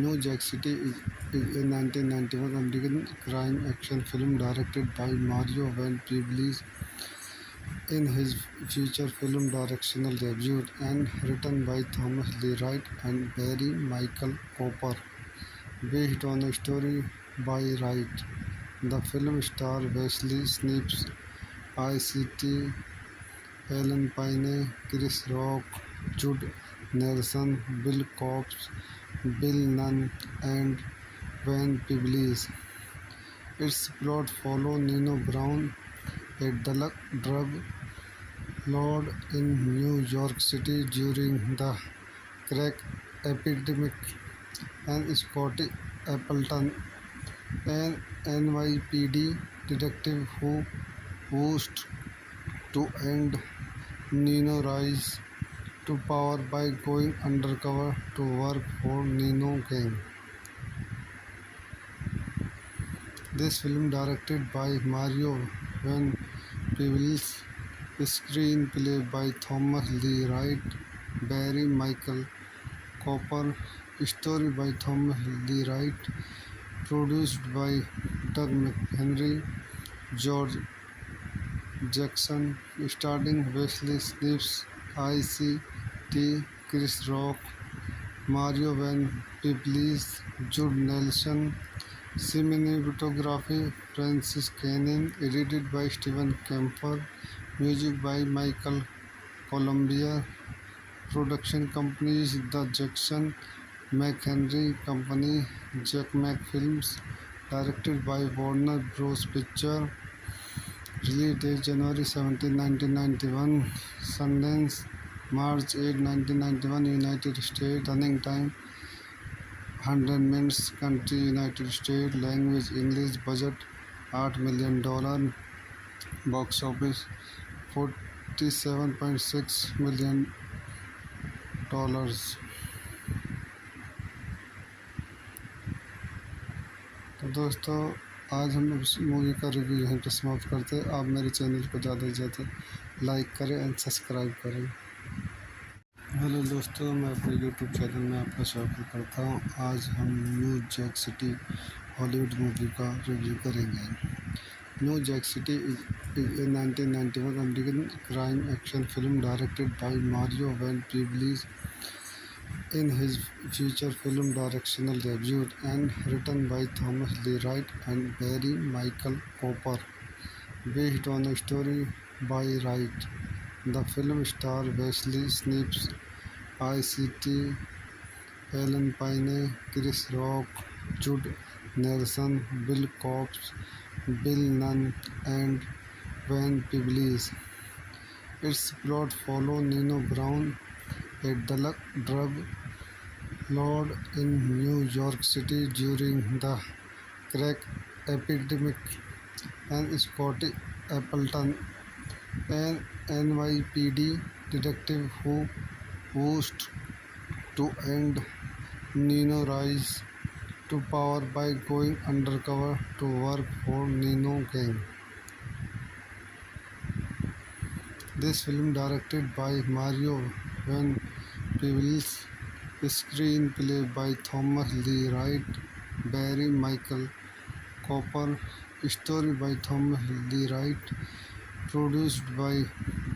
New Jack City is a 1991 American crime action film directed by Mario Van Peebles in his feature film directorial debut and written by Thomas Lee Wright and Barry Michael Cooper, based on a story by Wright. The film stars Wesley Snipes, ICT, Ellen Payne, Chris Rock, Judd Nelson, Bill Cobbs, Bill Nunn, and Van Peebles. Its plot follows Nino Brown, a drug lord in New York City during the crack epidemic, and Scotty Appleton, an NYPD detective who vows to end Nino rise to power by going undercover to work for Nino gang. This film directed by Mario Van Peebles, screenplay by Thomas Lee Wright, Barry Michael Cooper, story by Thomas Lee Wright, produced by Doug McHenry, George Jackson, starring Wesley Snipes, ICT, Chris Rock, Mario Van Peebles, Judd Nelson. Cinematography Francis Cannon, edited by Steven Kemper, music by Michael Columbia, production companies The Jackson McHenry Company, Jack Mac Films, directed by Warner Bros. Picture, release date January 17, 1991, Sundance, March 8, 1991, United States, running time 100 minutes, country United States, language English, budget $8 million, box office $47.6 million. तो दोस्तों, आज हम उस movie का review यहीं पर समाप्त करते हैं। आप मेरे चैनल को ज़्यादा से ज़्यादा लाइक करें एंड सब्सक्राइब करें। हेलो दोस्तों, मैं अपने यूट्यूब चैनल में आपका स्वागत करता हूं। आज हम New Jack City Hollywood movie का रिव्यू करेंगे। New Jack City is a 1991 American crime action film directed by Mario Van Peebles in his feature film directorial debut and written by Thomas Lee Wright and Barry Michael Cooper, based on a story by Wright. The film stars Wesley Snipes, ICT, Ellen Payne, Chris Rock, Judd Nelson, Bill Cobbs, Bill Nunn, and Van Peebles. Its plot follows Nino Brown, a drug lord in New York City during the crack epidemic, and Scotty Appleton, an NYPD detective who vows to end Nino rise to power by going undercover to work for Nino gang. This film directed by Mario Van Peebles, screenplay by Thomas Lee Wright, Barry Michael Cooper, story by Thomas Lee Wright, produced by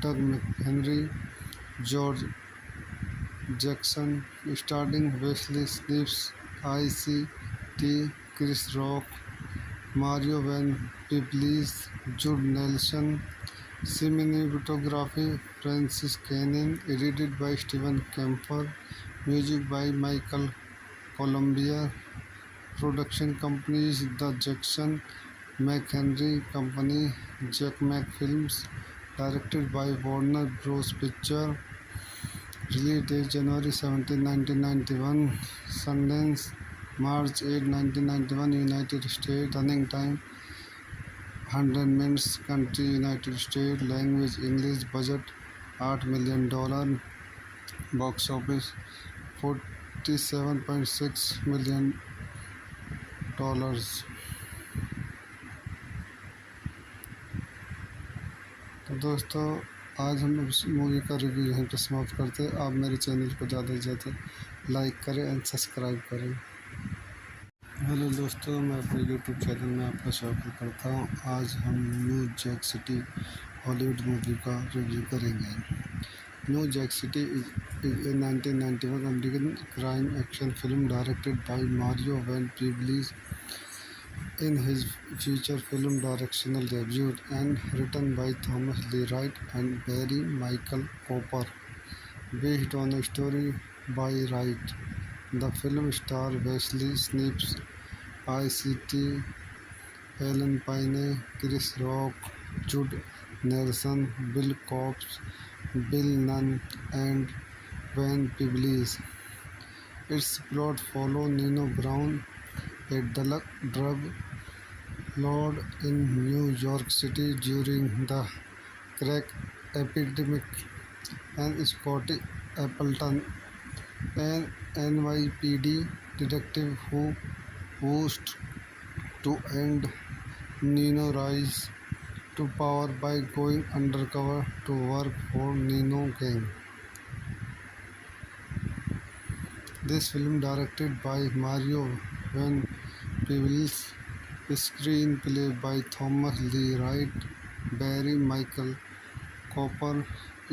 Doug McHenry, George Jackson, starring Wesley Snipes, ICT, Chris Rock, Mario Van Peebles, Judd Nelson. Cinematography Francis Cannon, edited by Steven Kemper, music by Michael Columbia, production companies The Jackson McHenry Company, Jack Mac Films, directed by Warner Bros. Picture, release date January 17, 1991, Sundance, March 8, 1991, United States, running time 100 minutes, country United States, language English, budget $8 million, box office $47.6 million। तो दोस्तों, आज हम इस movie का review यहीं पर समाप्त करते हैं। आप मेरे चैनल को ज़्यादा से ज़्यादा लाइक करें एंड सब्सक्राइब करें। हेलो दोस्तों, मैं अपने यूट्यूब चैनल में आपका स्वागत करता हूं। आज हम New Jack City Hollywood movie का रिव्यू करेंगे। New Jack City is a 1991 American crime action film directed by Mario Van Peebles in his feature film directorial debut and written by Thomas Lee Wright and Barry Michael Cooper, based on a story by Wright. The film stars Wesley Snipes, ICT, Ellen Payne, Chris Rock, Judd Nelson, Bill Cobbs, Bill Nunn, and Van Peebles. Its plot follows Nino Brown, a drug lord in New York City during the crack epidemic, and Scotty Appleton, an NYPD detective who vows to end Nino rise to power by going undercover to work for Nino gang. This film directed by Mario Van Peebles, screenplay by Thomas Lee Wright, Barry Michael Cooper,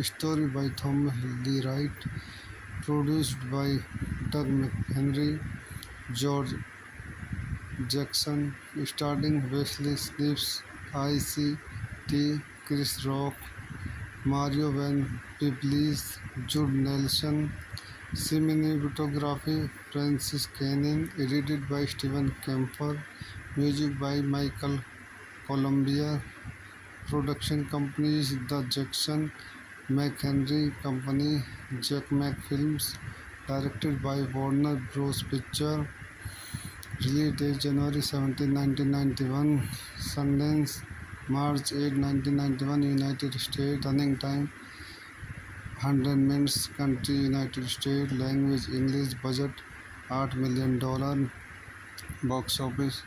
story by Thomas Lee Wright, produced by Doug McHenry, George Jackson, starring Wesley Snipes, ICT, Chris Rock, Mario Van Peebles, Judd Nelson. Cinematography Francis Canning, edited by Steven Kemper, music by Michael Columbia. Production companies The Jackson McHenry Company, Jack Mac Films, directed by Warner Bros. Picture, release date January 17, 1991, Sundance, March 8, 1991, United States, running time 100 minutes, country United States, language English, budget $8 million, box office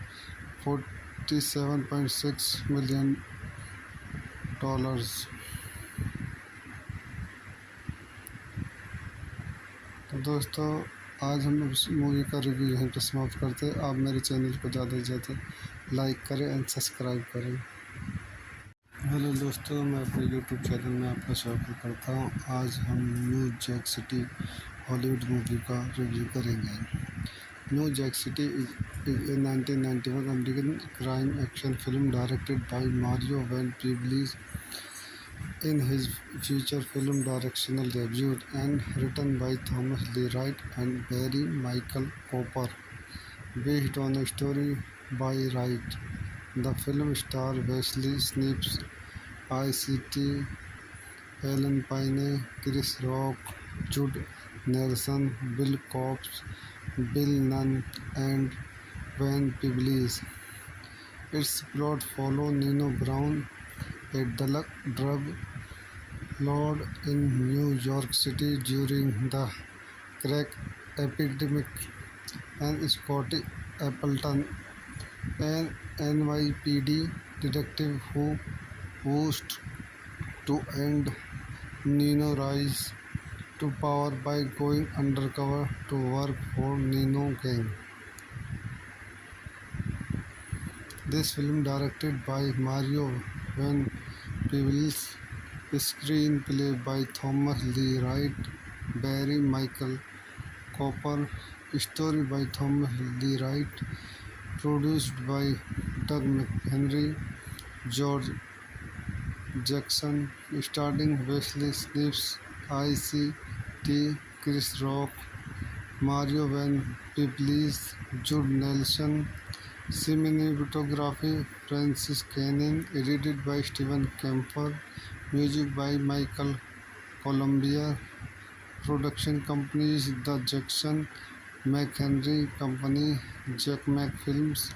$47.6 million। तो दोस्तों, आज हम इस movie का review यहीं पर समाप्त करते हैं। आप मेरे चैनल को ज़्यादा से ज़्यादा लाइक करें एंड सब्सक्राइब करें। हेलो दोस्तों, मैं अपने यूट्यूब चैनल में आपका स्वागत करता हूं। आज हम New Jack City Hollywood movie का रिव्यू करेंगे। New Jack City is a 1991 American crime action film directed by Mario Van Peebles in his feature film directorial debut and written by Thomas Lee Wright and Barry Michael Cooper, based on a story by Wright. The film stars Wesley Snipes, ICT, Ellen Payne, Chris Rock, Judd Nelson, Bill Cobbs, Bill Nunn, and Van Peebles. Its plot follows Nino Brown, a drug lord in New York City during the crack epidemic, and Scotty Appleton, an NYPD detective who vows to end Nino rise to power by going undercover to work for Nino gang. This film directed by Mario Van Peebles, screenplay by Thomas Lee Wright, Barry Michael Cooper, story by Thomas Lee Wright, produced by Doug McHenry, George Jackson, starring Wesley Snipes, ICT, Chris Rock, Mario Van Peebles, Judd Nelson. Cinematography Francis Cannon, edited by Steven Kemper, music by Michael Columbia, production companies The Jackson McHenry Company, Jack Mac Films,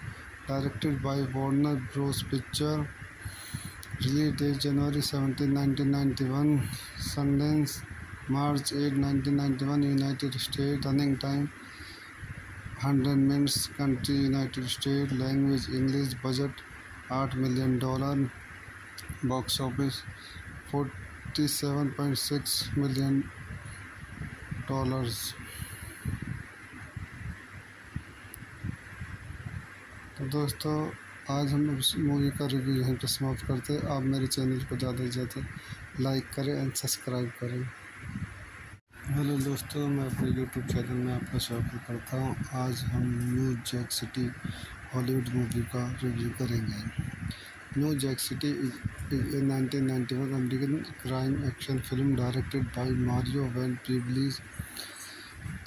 directed by Warner Bros. Picture, release date January 17, 1991, Sundance, March 8, 1991, United States, running time 100 minutes, country United States, language English, budget $8 million, box office $47.6 million। तो दोस्तों, आज हम इस movie का review यहीं पर समाप्त करते हैं। आप मेरे चैनल को ज़्यादा से ज़्यादा लाइक करें एंड सब्सक्राइब करें। हेलो दोस्तों, मैं अपने यूट्यूब चैनल में आपका स्वागत करता हूं। आज हम New Jack City Hollywood movie का रिव्यू करेंगे। New Jack City is a 1991 American crime action film directed by Mario Van Peebles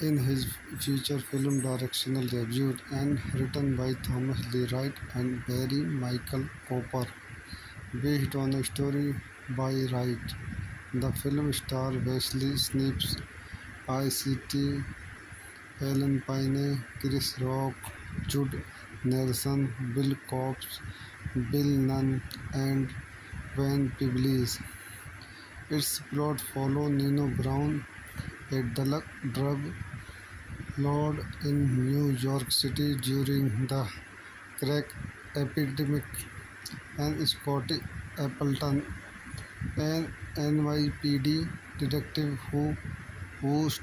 in his feature film directorial debut and written by Thomas Lee Wright and Barry Michael Cooper, based on a story by Wright. The film stars Wesley Snipes, ICT, Ellen Payne, Chris Rock, Judd Nelson, Bill Cobbs, Bill Nunn, and Van Peebles. Its plot follows Nino Brown, a drug lord in New York City during the crack epidemic, and Scotty Appleton, an NYPD detective who vows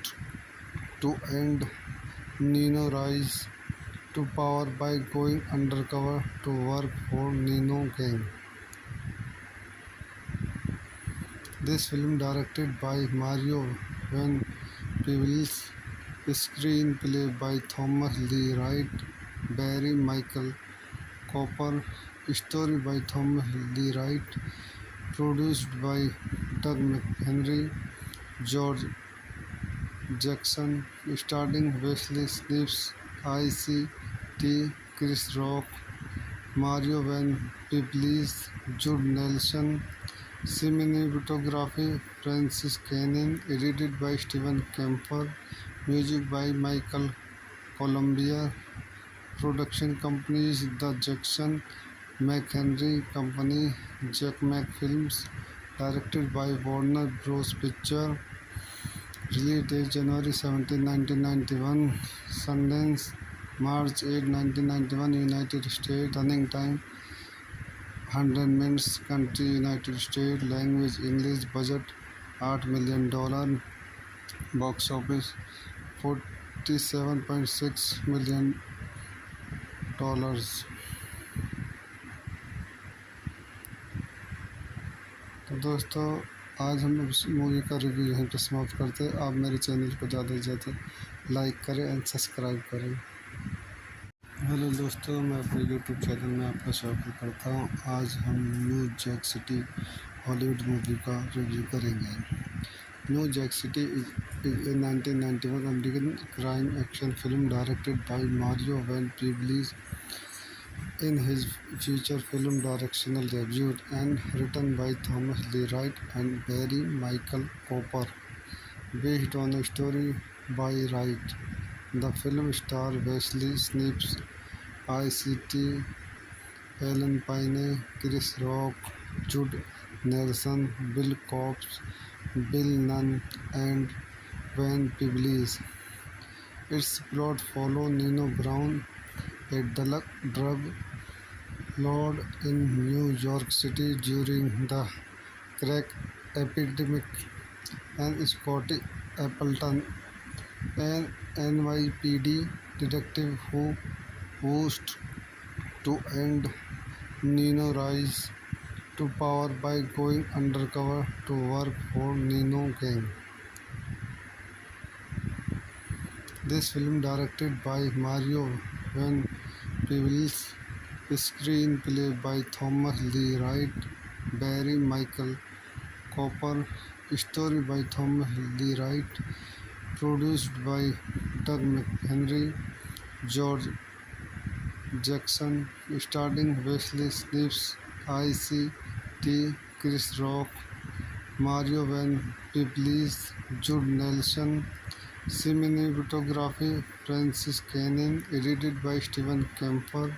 to end Nino rise to power by going undercover to work for Nino gang. This film, directed by Mario Van Peebles, screenplay by Thomas Lee Wright, Barry Michael Cooper, story by Thomas Lee Wright, produced by Doug McHenry, George Jackson, starring Wesley Snipes, ICT, Chris Rock, Mario Van Peebles, Judd Nelson. Cinematography Francis Cannon, edited by Steven Kemper, music by Michael Columbia, production companies The Jackson McHenry Company, Jack Mac Films, directed by Warner Bros. Picture, release date January 17, 1991, Sundance, March 8, 1991, United States, running time 100 minutes, country United States, language English, budget $8 million, box office $47.6 million। तो दोस्तों, आज हम इस movie का review यहीं पर समाप्त करते हैं। आप मेरे चैनल को ज़्यादा से ज़्यादा लाइक करें एंड सब्सक्राइब करें। हेलो दोस्तों, मैं अपने यूट्यूब चैनल में आपका स्वागत करता हूं। आज हम New Jack City Hollywood movie का रिव्यू करेंगे। New Jack City is a 1991 American crime action film directed by Mario Van Peebles in his feature film directorial debut and written by Thomas Lee Wright and Barry Michael Cooper, based on a story by Wright. The film stars Wesley Snipes, ICT, Ellen Payne, Chris Rock, Judd Nelson, Bill Cobbs, Bill Nunn, and Van Peebles. Its plot follows Nino Brown, a drug lord in New York City during the crack epidemic, and Scotty Appleton, an NYPD detective who vows to end Nino rise to power by going undercover to work for Nino gang. This film, directed by Mario Van Peebles, screenplay by Thomas Lee Wright, Barry Michael Cooper, story by Thomas Lee Wright, produced by Doug McHenry, George Jackson, starring Wesley Snipes, ICT, Chris Rock, Mario Van Peebles, Jude Nelson. Cinematography Francis Cannon, edited by Steven Kemper,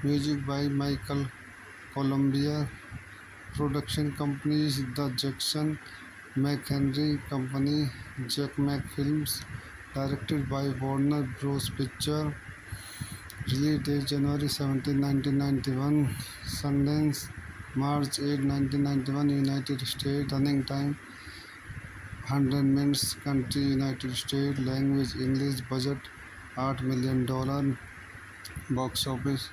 music by Michael Columbia, production companies The Jackson McHenry Company, Jack Mac Films, directed by Warner Bros. Picture, release date January 17, 1991, Sundance, March 8, 1991, United States, running time 100 minutes, country United States, language English, budget $8 million, box office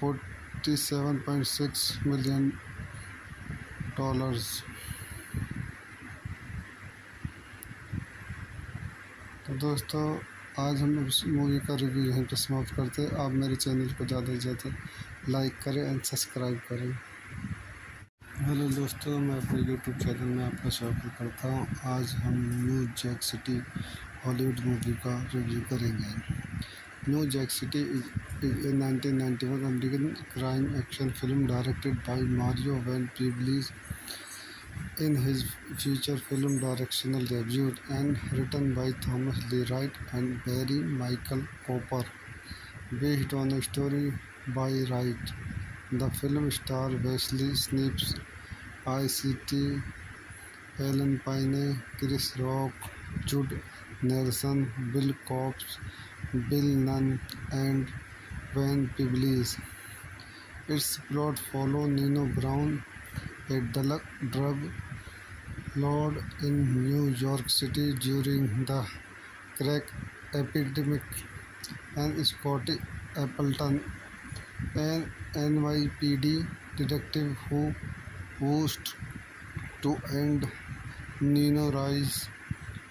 $47.6 million। तो दोस्तों, आज हम इस movie का review यहीं पर समाप्त करते हैं। आप मेरे चैनल को ज़्यादा से ज़्यादा लाइक करें एंड सब्सक्राइब करें। हेलो दोस्तों, मैं अपने यूट्यूब चैनल में आपका स्वागत करता हूं। आज हम New Jack City Hollywood movie का रिव्यू करेंगे। New Jack City is a 1991 American crime action film directed by Mario Van Peebles in his feature film directorial debut and written by Thomas Lee Wright and Barry Michael Cooper, based on a story by Wright. The film stars Wesley Snipes, ICT, Ellen Payne, Chris Rock, Jude Nelson, Bill Cobbs, Bill Nunn, and Van Peebles. Its plot follows Nino Brown, a drug lord in New York City during the crack epidemic, and Scotty Appleton, an NYPD detective who vows to end Nino rise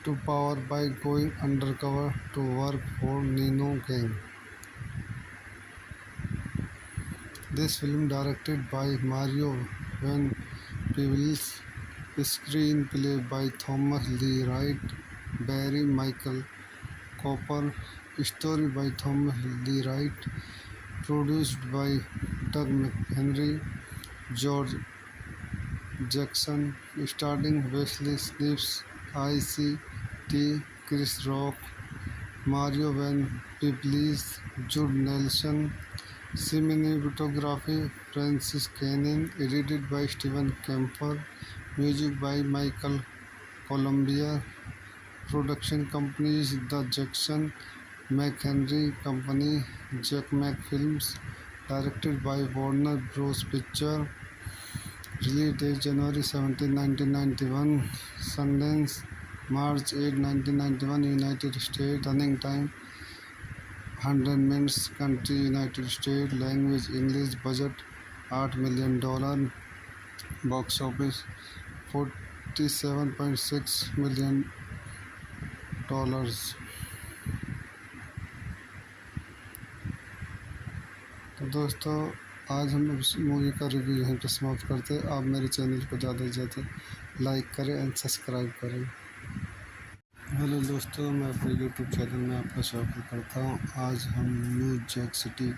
to power by going undercover to work for Nino gang. This film directed by Mario Van Peebles, screenplay by Thomas Lee Wright, Barry Michael Cooper, story by Thomas Lee Wright, produced by Doug McHenry, George Jackson, starring Wesley Snipes, ICT, Chris Rock, Mario Van Peebles, Jude Nelson. Cinematography Francis Cannon, edited by Steven Kemper, music by Michael Columbia, production companies The Jackson McHenry Company, Jack Mac Films, directed by Warner Bros. Picture, release date January 17, 1991, Sundance, March 8, 1991, United States, running time 100 minutes, country United States, language English, budget $8 million, box office $47.6 million। तो दोस्तों, आज हम इस movie का review यहीं पर समाप्त करते हैं। आप मेरे चैनल को ज़्यादा से ज़्यादा लाइक करें एंड सब्सक्राइब करें। हेलो दोस्तों, मैं अपने यूट्यूब चैनल में आपका स्वागत करता हूं। आज हम New Jack City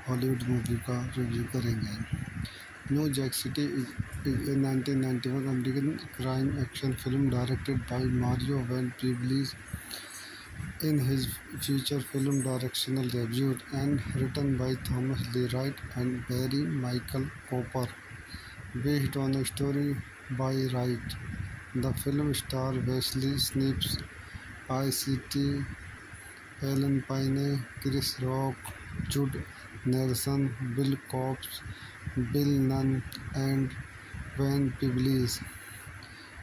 Hollywood movie का रिव्यू करेंगे। New Jack City is a 1991 American crime action film directed by Mario Van Peebles in his feature film directorial debut and written by Thomas Lee Wright and Barry Michael Cooper, based on a story by Wright. The film stars Wesley Snipes, ICT, Ellen Payne, Chris Rock, Jude Nelson, Bill Cobbs, Bill Nunn, and Van Peebles.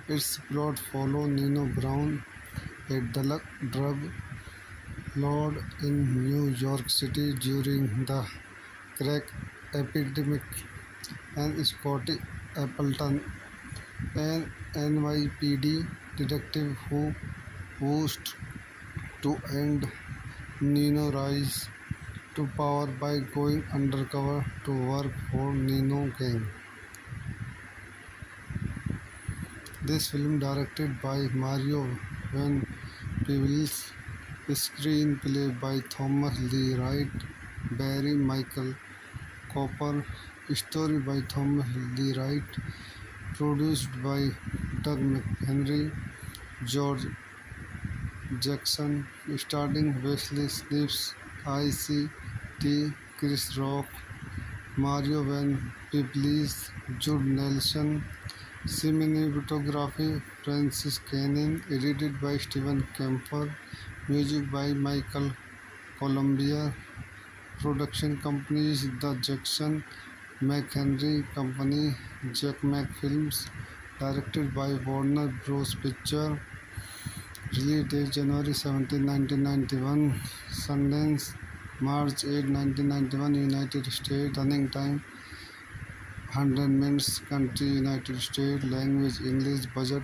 Its plot follows Nino Brown, a drug lord in New York City during the crack epidemic, and Scotty Appleton, an NYPD detective who vows to end Nino rise to power by going undercover to work for Nino gang. This film directed by Mario Van Peebles, screenplay by Thomas Lee Wright, Barry Michael Cooper. Story by Thomas Lee Wright. Produced by Doug McHenry, George Jackson. Starring Wesley Snipes, ICT, Chris Rock, Mario Van Peebles, Jude Nelson. Cinematography Francis Cannon. Edited by Steven Kemper. Music by Michael Columbia. Production companies The Jackson McHenry Company, Jack Mac Films. Directed by Warner Bros. Picture. Release date January 17, 1991. Sundance March 8, 1991. United States. Running time 100 minutes. Country United States. Language English. Budget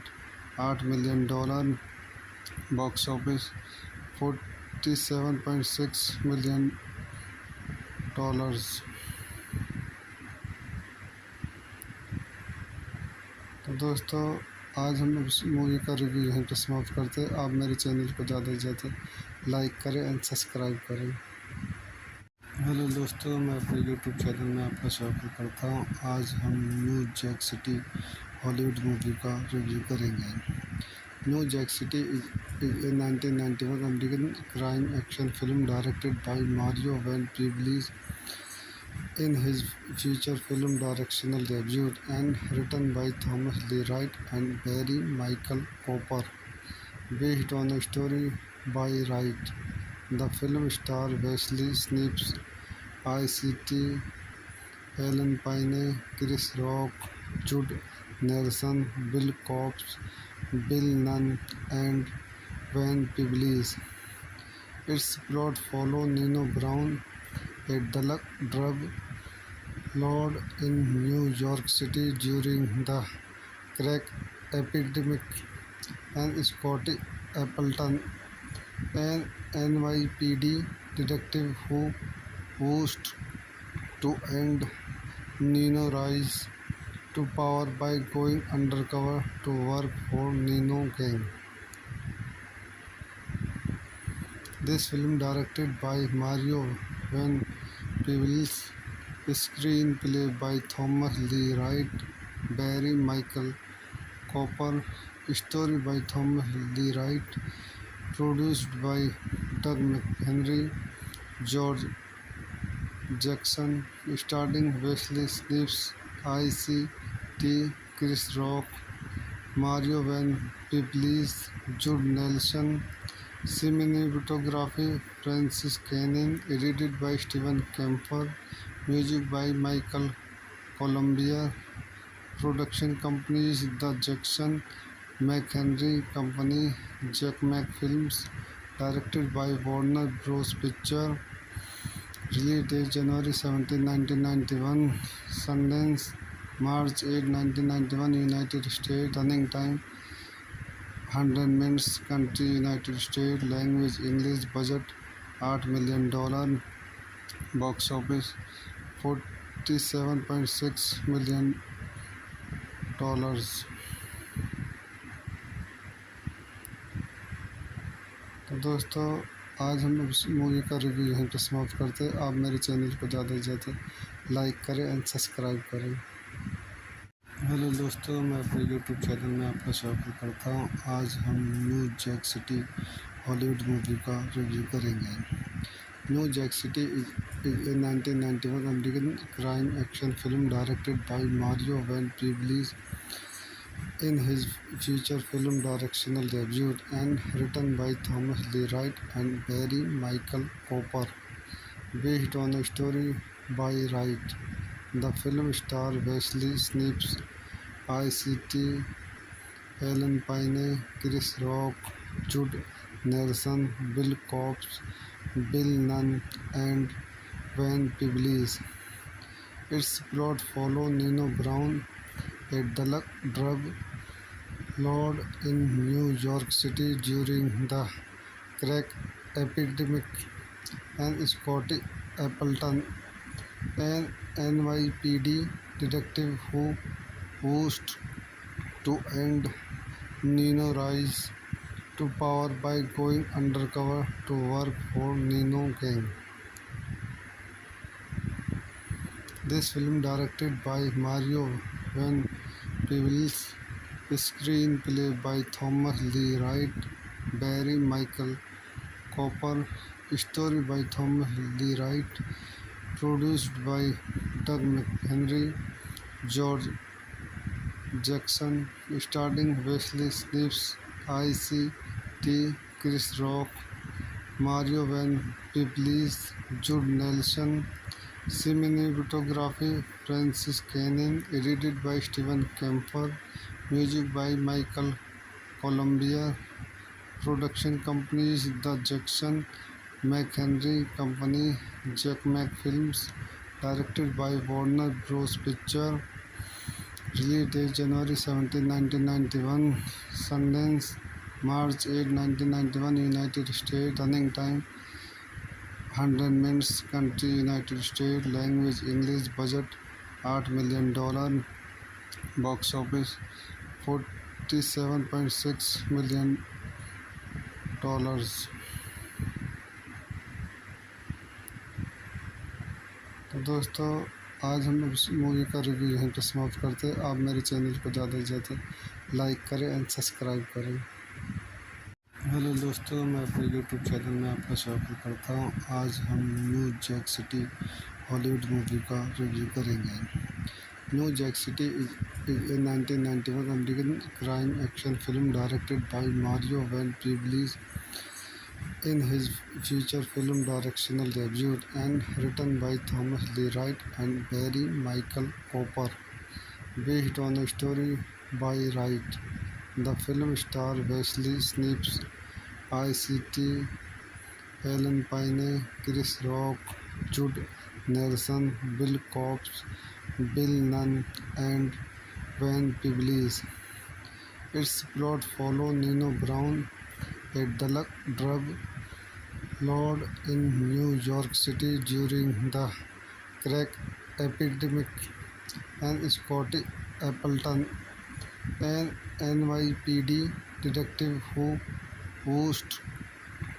$8 million. Box office $47.6 million. तो दोस्तों आज हम इस movie का review यहीं पर समाप्त करते हैं। आप मेरे चैनल को ज़्यादा से ज़्यादा लाइक करें एंड सब्सक्राइब करें। हेलो दोस्तों, मैं अपने यूट्यूब चैनल में आपका स्वागत करता हूं। आज हम New Jack City Hollywood movie का रिव्यू करेंगे। New Jack City is a 1991 American crime action film directed by Mario Van Peebles in his feature film directorial debut and written by Thomas Lee Wright and Barry Michael Cooper, based on a story by Wright. The film stars Wesley Snipes, ICT, Ellen Payne, Chris Rock, Jude Nelson, Bill Cobbs, Bill Nunn, and Van Peebles. Its plot follows Nino Brown, a drug lord in New York City during the crack epidemic, and Scotty Appleton, an NYPD detective who wished to end Nino rise to power by going undercover to work for Nino gang. This film directed by Mario Van Peebles, screenplay by Thomas Lee Wright, Barry Michael Cooper, story by Thomas Lee Wright, produced by Doug McHenry, George Jackson, starring Wesley Snipes, ICT, Chris Rock, Mario Van Peebles, Jude Nelson. Cinematography Francis Cannon. Edited by Steven Kemper. Music by Michael Columbia. Production companies The Jackson McHenry Company, Jack Mac Films. Directed by Warner Bros. Picture. Release date January 17, 1991. Sundance March 8, 1991. United States. Running time 100 minutes. Country United States. Language English. Budget $8 million. Box office $47.6 million. तो दोस्तों आज हम इस movie का review यहीं पर समाप्त करते हैं। आप मेरे चैनल को ज़्यादा से ज़्यादा लाइक करें एंड सब्सक्राइब करें। हेलो दोस्तों, मैं अपने यूट्यूब चैनल में आपका स्वागत करता हूं। आज हम New Jack City Hollywood movie का रिव्यू करेंगे। New Jack City is a 1991 American crime action film directed by Mario Van Peebles in his feature film directorial debut and written by Thomas Lee Wright and Barry Michael Cooper, based on a story by Wright. The film stars Wesley Snipes, ICT, Ellen Payne, Chris Rock, Jude Nelson, Bill Cobbs, Bill Nunn, and Van Peebles. Its plot follows Nino Brown, a drug lord in New York City during the crack epidemic, and Scotty Appleton, an NYPD detective who wished to end Nino rise to power by going undercover to work for Nino gang. This film, directed by Mario Van Peebles, screenplay by Thomas Lee Wright, Barry Michael Cooper, story by Thomas Lee Wright, produced by Doug McHenry, George Jackson, starring Wesley Snipes, ICT, Chris Rock, Mario Van Peebles, Jude Nelson. Cinematography Francis Canning, edited by Steven Kemper, music by Michael Columbia, production companies The Jackson McHenry Company, Jack Mac Films, directed by Warner Bros. Picture, release date January 17, 1991, Sundance, March 8, 1991, United States, running time 100 minutes, country United States, language English, budget $8 million, box office $47.6 million. तो दोस्तों, आज हम इस movie का review यहीं पर समाप्त करते हैं। आप मेरे चैनल को ज़्यादा से ज़्यादा लाइक करें एंड सब्सक्राइब करें। हेलो दोस्तों, मैं अपने यूट्यूब चैनल में आपका स्वागत करता हूं। आज हम New Jack City Hollywood movie का रिव्यू करेंगे। New Jack City is a 1991 American crime action film directed by Mario Van Peebles in his feature film directorial debut and written by Thomas Lee Wright and Barry Michael Cooper, based on a story by Wright. The film stars Wesley Snipes, ICT, Ellen Payne, Chris Rock, Jude Nelson, Bill Cobbs, Bill Nunn, and Van Peebles. Its plot follows Nino Brown, a drug lord in New York City during the crack epidemic, and Scotty Appleton, an NYPD detective who vows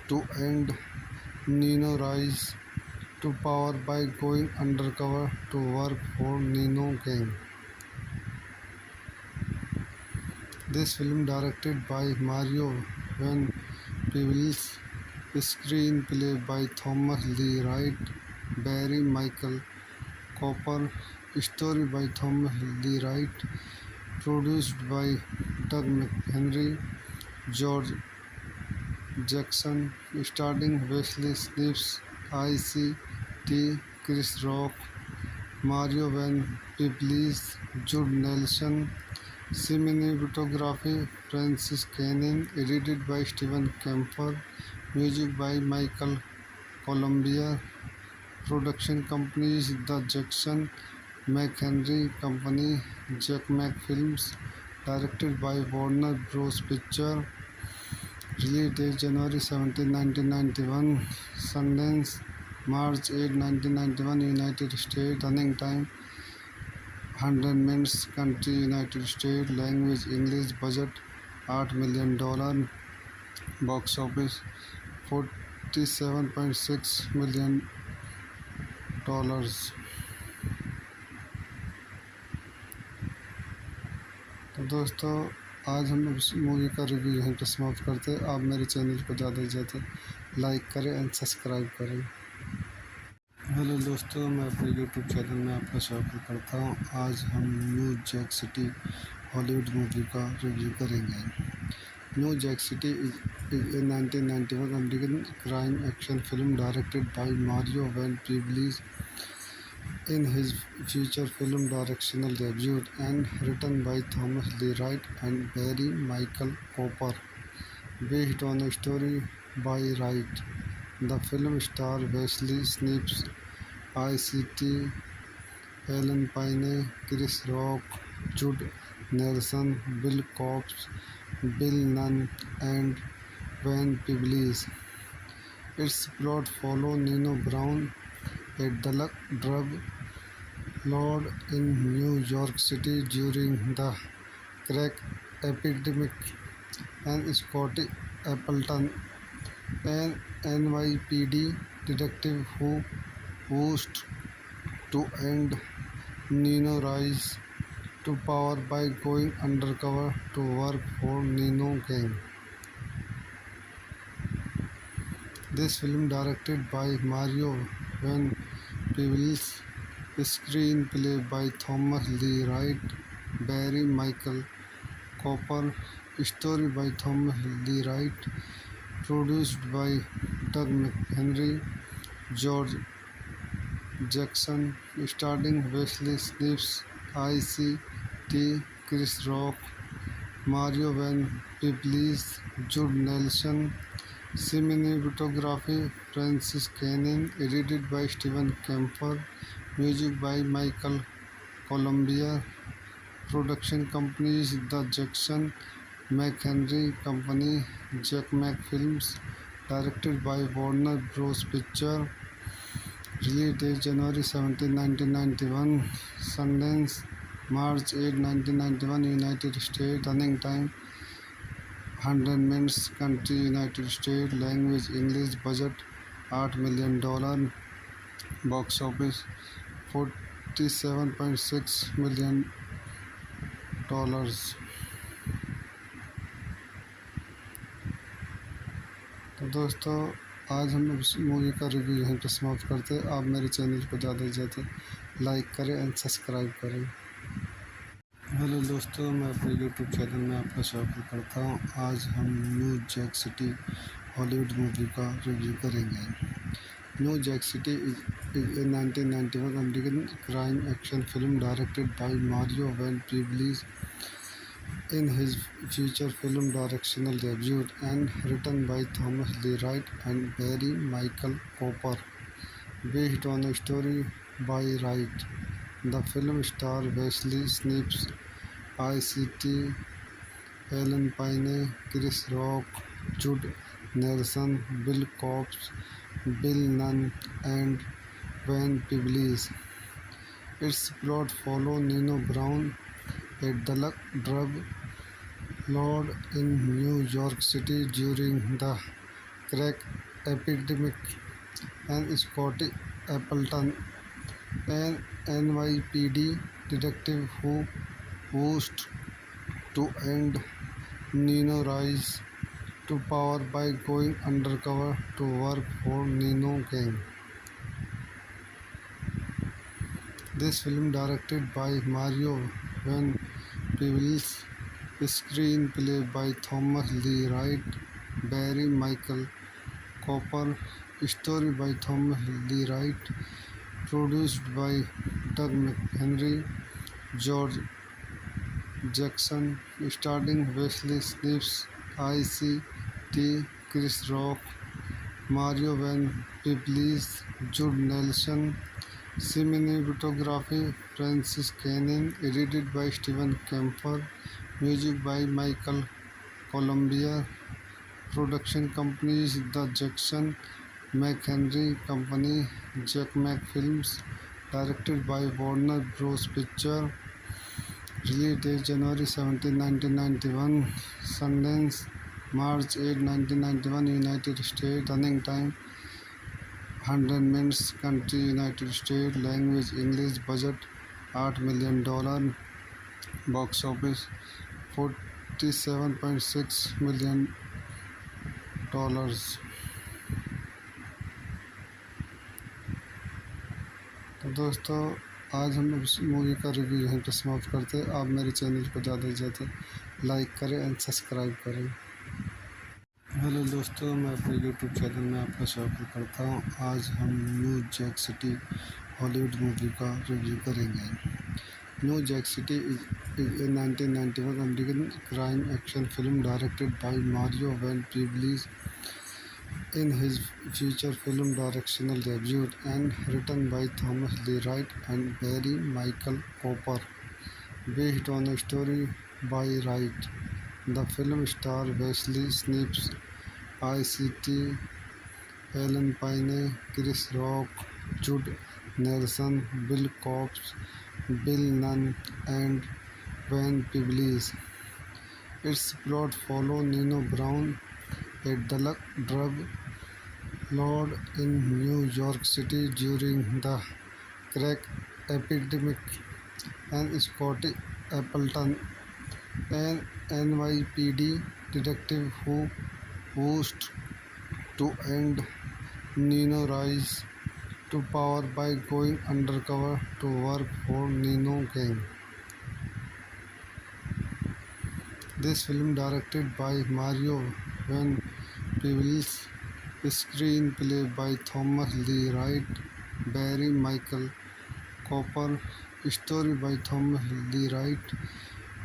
to end Nino rise to power by going undercover to work for Nino gang. This film, directed by Mario Van Peebles, screenplay by Thomas Lee Wright, Barry Michael Cooper, story by Thomas Lee Wright, produced by Doug McHenry, George Jackson, starring Wesley Snipes, ICT, Chris Rock, Mario Van Peebles, Jude Nelson. Cinematography Francis Canning, edited by Steven Kemper, music by Michael Columbia, production companies The Jackson McHenry Company, Jack Mac Films, directed by Warner Bros. Picture, release date January 17, 1991, Sundance, March 8, 1991, United States, running time 100 minutes, country United States, language English, budget $8 million, box office $47.6 million. तो दोस्तों, आज हम इस movie का review यहीं पर समाप्त करते हैं। आप मेरे चैनल को ज़्यादा से ज़्यादा लाइक करें एंड सब्सक्राइब करें। हेलो दोस्तों, मैं अपने यूट्यूब चैनल में आपका स्वागत करता हूं। आज हम New Jack City Hollywood movie का रिव्यू करेंगे। New Jack City is a 1991 American crime action film directed by Mario Van Peebles in his feature film directorial debut and written by Thomas Lee Wright and Barry Michael Cooper, based on a story by Wright. The film stars Wesley Snipes, ICT, Ellen Payne, Chris Rock, Jude Nelson, Bill Cobbs, Bill Nunn, and Van Peebles. Its plot follows Nino Brown, a drug lord in New York City during the crack epidemic, and Scotty Appleton, an NYPD detective who vows to end Nino rise to power by going undercover to work for Nino gang. This film, directed by Mario Van Peebles, screenplay by Thomas Lee Wright, Barry Michael Cooper, story by Thomas Lee Wright, produced by Doug McHenry, George Jackson, starring Wesley Snipes, ICT, Chris Rock, Mario Van Peebles, Jude Nelson. Cinematography Francis Cannon, edited by Steven Kemper, music by Michael Columbia, production companies The Jackson McHenry Company, Jack Mac Films, directed by Warner Bros. Picture, release date January 17, 1991, Sundance, March 8, 1991, United States, running time 100 minutes, country United States, language English, budget $8 million, box office $47.6 million. तो दोस्तों आज हम इस movie का review यहीं पर समाप्त करते हैं। आप मेरे चैनल को ज़्यादा से ज़्यादा लाइक करें एंड सब्सक्राइब करें। हेलो दोस्तों, मैं अपने यूट्यूब चैनल में आपका स्वागत करता हूं। आज हम New Jack City Hollywood movie का रिव्यू करेंगे। New Jack City is a 1991 American crime action film directed by Mario Van Peebles in his feature film directorial debut and written by Thomas Lee Wright and Barry Michael Cooper, based on a story by Wright. The film stars Wesley Snipes, ICT, Ellen Payne, Chris Rock, Jude Nelson, Bill Cobbs, Bill Nunn, and Van Peebles. Its plot follows Nino Brown, a drug lord in New York City during the crack epidemic, and Scotty Appleton, an NYPD detective who vows to end Nino rise to power by going undercover to work for Nino gang. This film, directed by Mario Van Peebles, screenplay by Thomas Lee Wright, Barry Michael Cooper, story by Thomas Lee Wright, produced by Doug McHenry, George Jackson, starring Wesley Snipes, ICT, Chris Rock, Mario Van Peebles, Jude Nelson. Cinematography Francis Cannon, edited by Steven Kemper, music by Michael Columbia, production companies The Jackson McHenry Company, Jack Mac Films, directed by Warner Bros. Picture, release date January 17, 1991, Sundance, March 8, 1991, United States, running time 100 minutes, country United States, language English, budget $8 million, box office $47.6 million. तो दोस्तों आज हम इस movie का review यहीं पर समाप्त करते हैं। आप मेरे चैनल को ज़्यादा से ज़्यादा लाइक करें एंड सब्सक्राइब करें। हेलो दोस्तों, मैं अपने यूट्यूब चैनल में आपका स्वागत करता हूं। आज हम New Jack City Hollywood movie का रिव्यू करेंगे। New Jack City is a 1991 American crime action film directed by Mario Van Peebles in his feature film directorial debut and written by Thomas Lee Wright and Barry Michael Cooper, based on a story by Wright. The film stars Wesley Snipes, ICT, Ellen Payne, Chris Rock, Jude Nelson, Bill Cobbs, Bill Nunn, and Van Peebles. Its plot follows Nino Brown, a drug lord in New York City during the crack epidemic, and Scotty Appleton, an NYPD detective who vows to end Nino rise to power by going undercover to work for Nino Gang. This film, directed by Mario Van Peebles, screenplay by Thomas Lee Wright, Barry Michael Cooper, story by Thomas Lee Wright,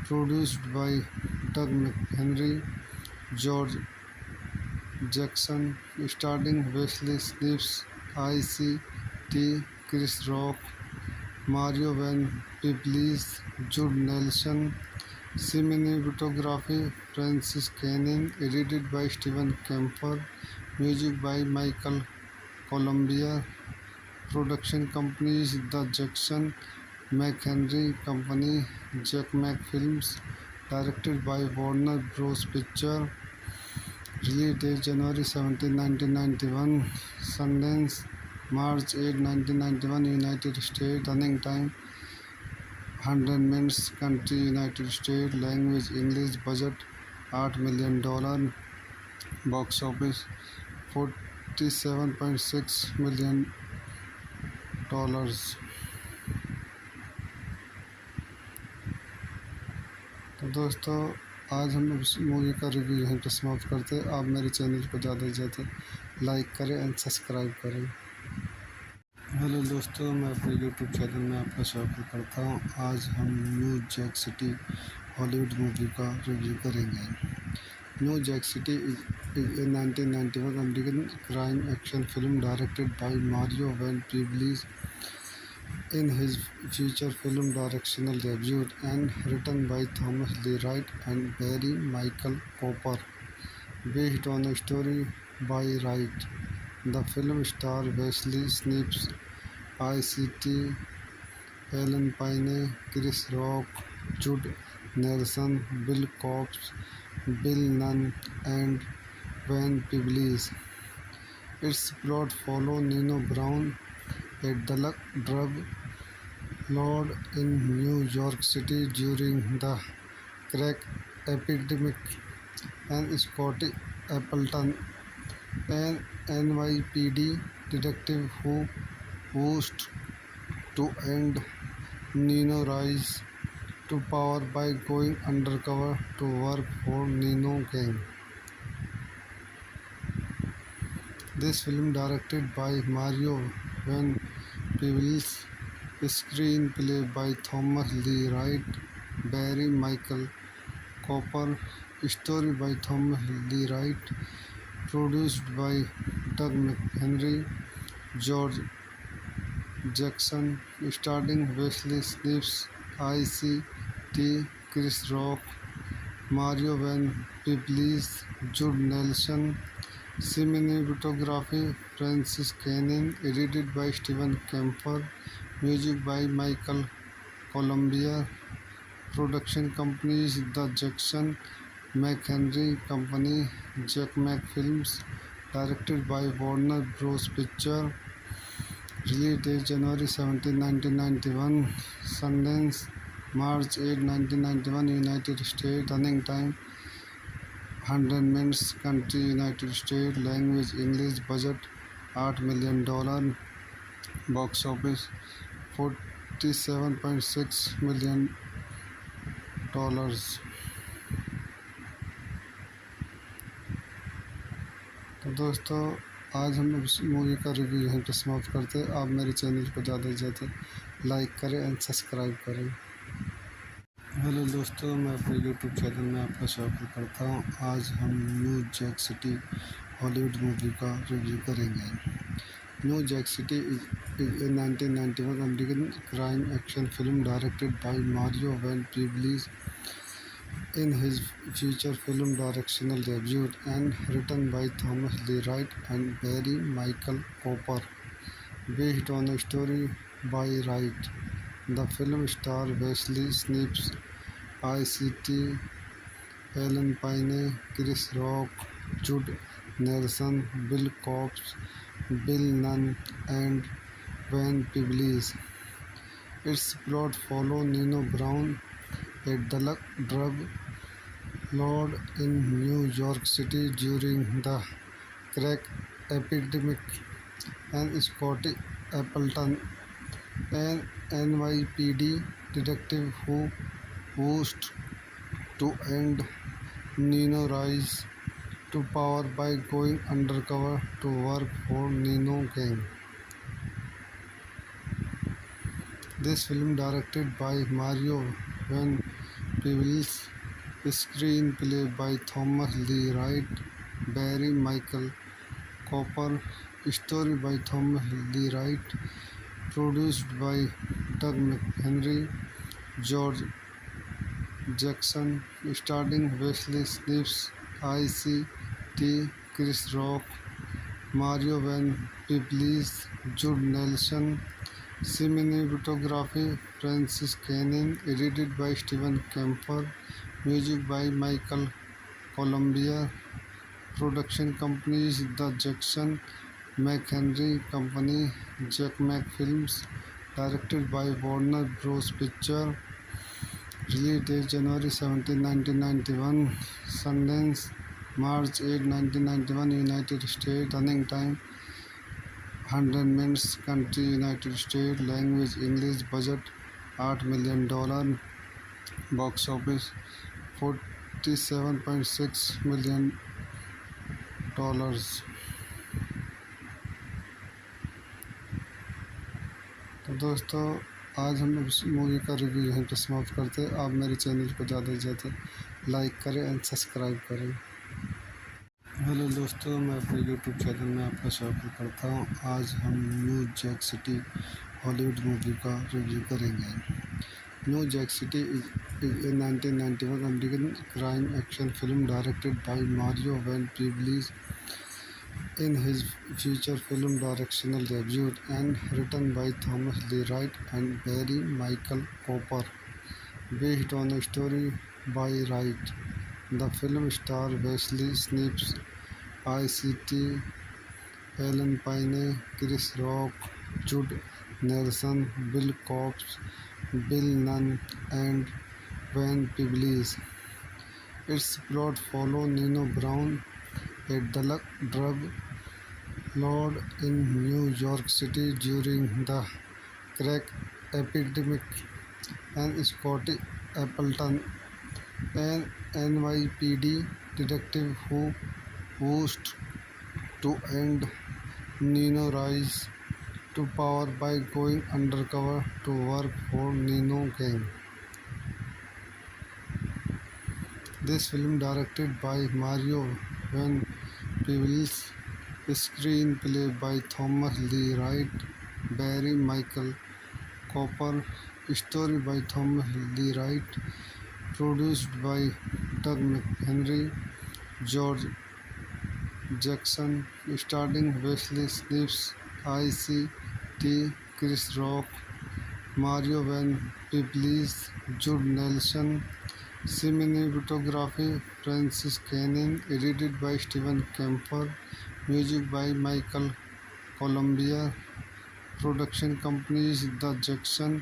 produced by Doug McHenry, George Jackson, starring Wesley Snipes, ICT, Chris Rock, Mario Van Peebles, Jude Nelson. Cinematography Francis Canning, edited by Steven Kemper, music by Michael Columbia, production companies The Jackson McHenry Company, Jack Mac Films, directed by Warner Bros. Picture, release date January 17, 1991, Sundance, March 8, 1991, United States, running time 100 minutes, country United States, language English, budget $8 million, box office $47.6 million. तो दोस्तों, आज हम इस movie का review यहीं पर समाप्त करते हैं। आप मेरे चैनल को ज़्यादा से ज़्यादा लाइक करें एंड सब्सक्राइब करें। हेलो दोस्तों, मैं अपने यूट्यूब चैनल में आपका स्वागत करता हूं। आज हम New Jack City Hollywood movie का रिव्यू करेंगे। New Jack City is a 1991 American crime action film directed by Mario Van Peebles in his feature film directorial debut and written by Thomas Lee Wright and Barry Michael Cooper, based on a story by Wright. The film stars Wesley Snipes, ICT, Ellen Payne, Chris Rock, Jude Nelson, Bill Cobbs, Bill Nunn, and Van Peebles. Its plot follows Nino Brown, a drug lord in New York City during the crack epidemic, and Scotty Appleton, an NYPD detective who vows to end Nino rise to power by going undercover to work for Nino Gang. This film, directed by Mario Van Peebles, screenplay by Thomas Lee Wright, Barry Michael Cooper, story by Thomas Lee Wright, produced by Doug McHenry, George Jackson, starring Wesley Snipes, ICT, Chris Rock, Mario Van Peebles, Jude Nelson. Cinematography Francis Canning, edited by Steven Kemper, music by Michael Columbia, production companies The Jackson McHenry Company, Jack Mac Films, directed by Warner Bros. Picture, release date January 17, 1991, Sundance, March 8, 1991, United States, running time 100 minutes, country United States, language English, budget $8 million, box office $47.6 million. तो दोस्तों, आज हम इस movie का review यहीं पर समाप्त करते हैं। आप मेरे चैनल को ज़्यादा से ज़्यादा लाइक करें एंड सब्सक्राइब करें। हेलो दोस्तों, मैं अपने यूट्यूब चैनल में आपका स्वागत करता हूं। आज हम New Jack City Hollywood movie का रिव्यू करेंगे। New Jack City is a 1991 American crime action film directed by Mario Van Peebles in his feature film directorial debut and written by Thomas Lee Wright and Barry Michael Cooper, based on a story by Wright. The film stars Wesley Snipes, ICT, Ellen Payne, Chris Rock, Jude Nelson, Bill Cobbs, Bill Nunn, and Van Peebles. Its plot follows Nino Brown, a drug lord in New York City during the crack epidemic, and Scotty Appleton, an NYPD detective who vows to end Nino rise to power by going undercover to work for Nino Gang. This film, directed by Mario Van Peebles, screenplay by Thomas Lee Wright, Barry Michael Cooper, story by Thomas Lee Wright, produced by Doug McHenry, George Jackson, starring Wesley Snipes, ICT, Chris Rock, Mario Van Peebles, Jude Nelson. Cinematography Francis Canning, edited by Steven Kemper, music by Michael Columbia, production companies The Jackson McHenry Company, Jack Mac Films, directed by Warner Bros. Picture, release date January 17, 1991, Sundance, March 8, 1991, United States, running time 100 minutes, country United States, language English, budget $8 million, box office $47.6 million. तो दोस्तों, आज हम इस movie का review यहीं पर समाप्त करते हैं। आप मेरे चैनल को ज़्यादा से ज़्यादा लाइक करें एंड सब्सक्राइब करें। हेलो दोस्तों, मैं अपने यूट्यूब चैनल में आपका स्वागत करता हूं। आज हम New Jack City Hollywood movie का रिव्यू करेंगे। New Jack City is a 1991 American crime action film directed by Mario Van Peebles in his feature film directorial debut and written by Thomas Lee Wright and Barry Michael Cooper, based on a story by Wright. The film stars Wesley Snipes, ICT, Ellen Payne, Chris Rock, Jude Nelson, Bill Cobbs, Bill Nunn, and Van Peebles. Its plot follows Nino Brown, a drug lord in New York City during the crack epidemic, and Scotty Appleton, an NYPD detective who vows to end Nino rise to power by going undercover to work for Nino Gang. This film, directed by Mario Van Peebles, screenplay by Thomas Lee Wright, Barry Michael Cooper, story by Thomas Lee Wright, produced by Doug McHenry, George Jackson, starring Wesley Snipes, ICT, Chris Rock, Mario Van Peebles, Jude Nelson. Cinematography Francis Canning, edited by Steven Kemper, music by Michael Columbia, production companies The Jackson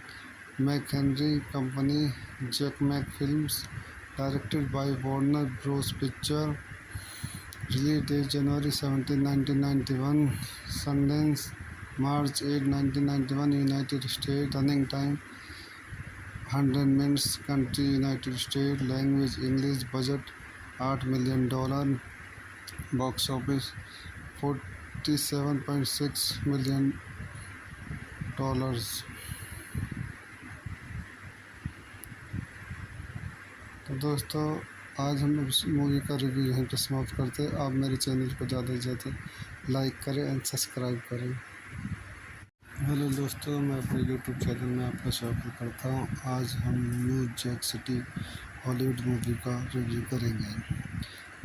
McHenry Company, Jack Mac Films, directed by Warner Bros. Picture, release date January 17, 1991, Sundance, March 8, 1991, United States, running time 100 minutes, country United States, language English, budget $8 million, box office $47.6 million. तो दोस्तों, आज हम इस movie का review यहीं पर समाप्त करते हैं। आप मेरे चैनल को ज़्यादा से ज़्यादा लाइक करें एंड सब्सक्राइब करें। हेलो दोस्तों, मैं अपने यूट्यूब चैनल में आपका स्वागत करता हूं। आज हम New Jack City Hollywood movie का रिव्यू करेंगे।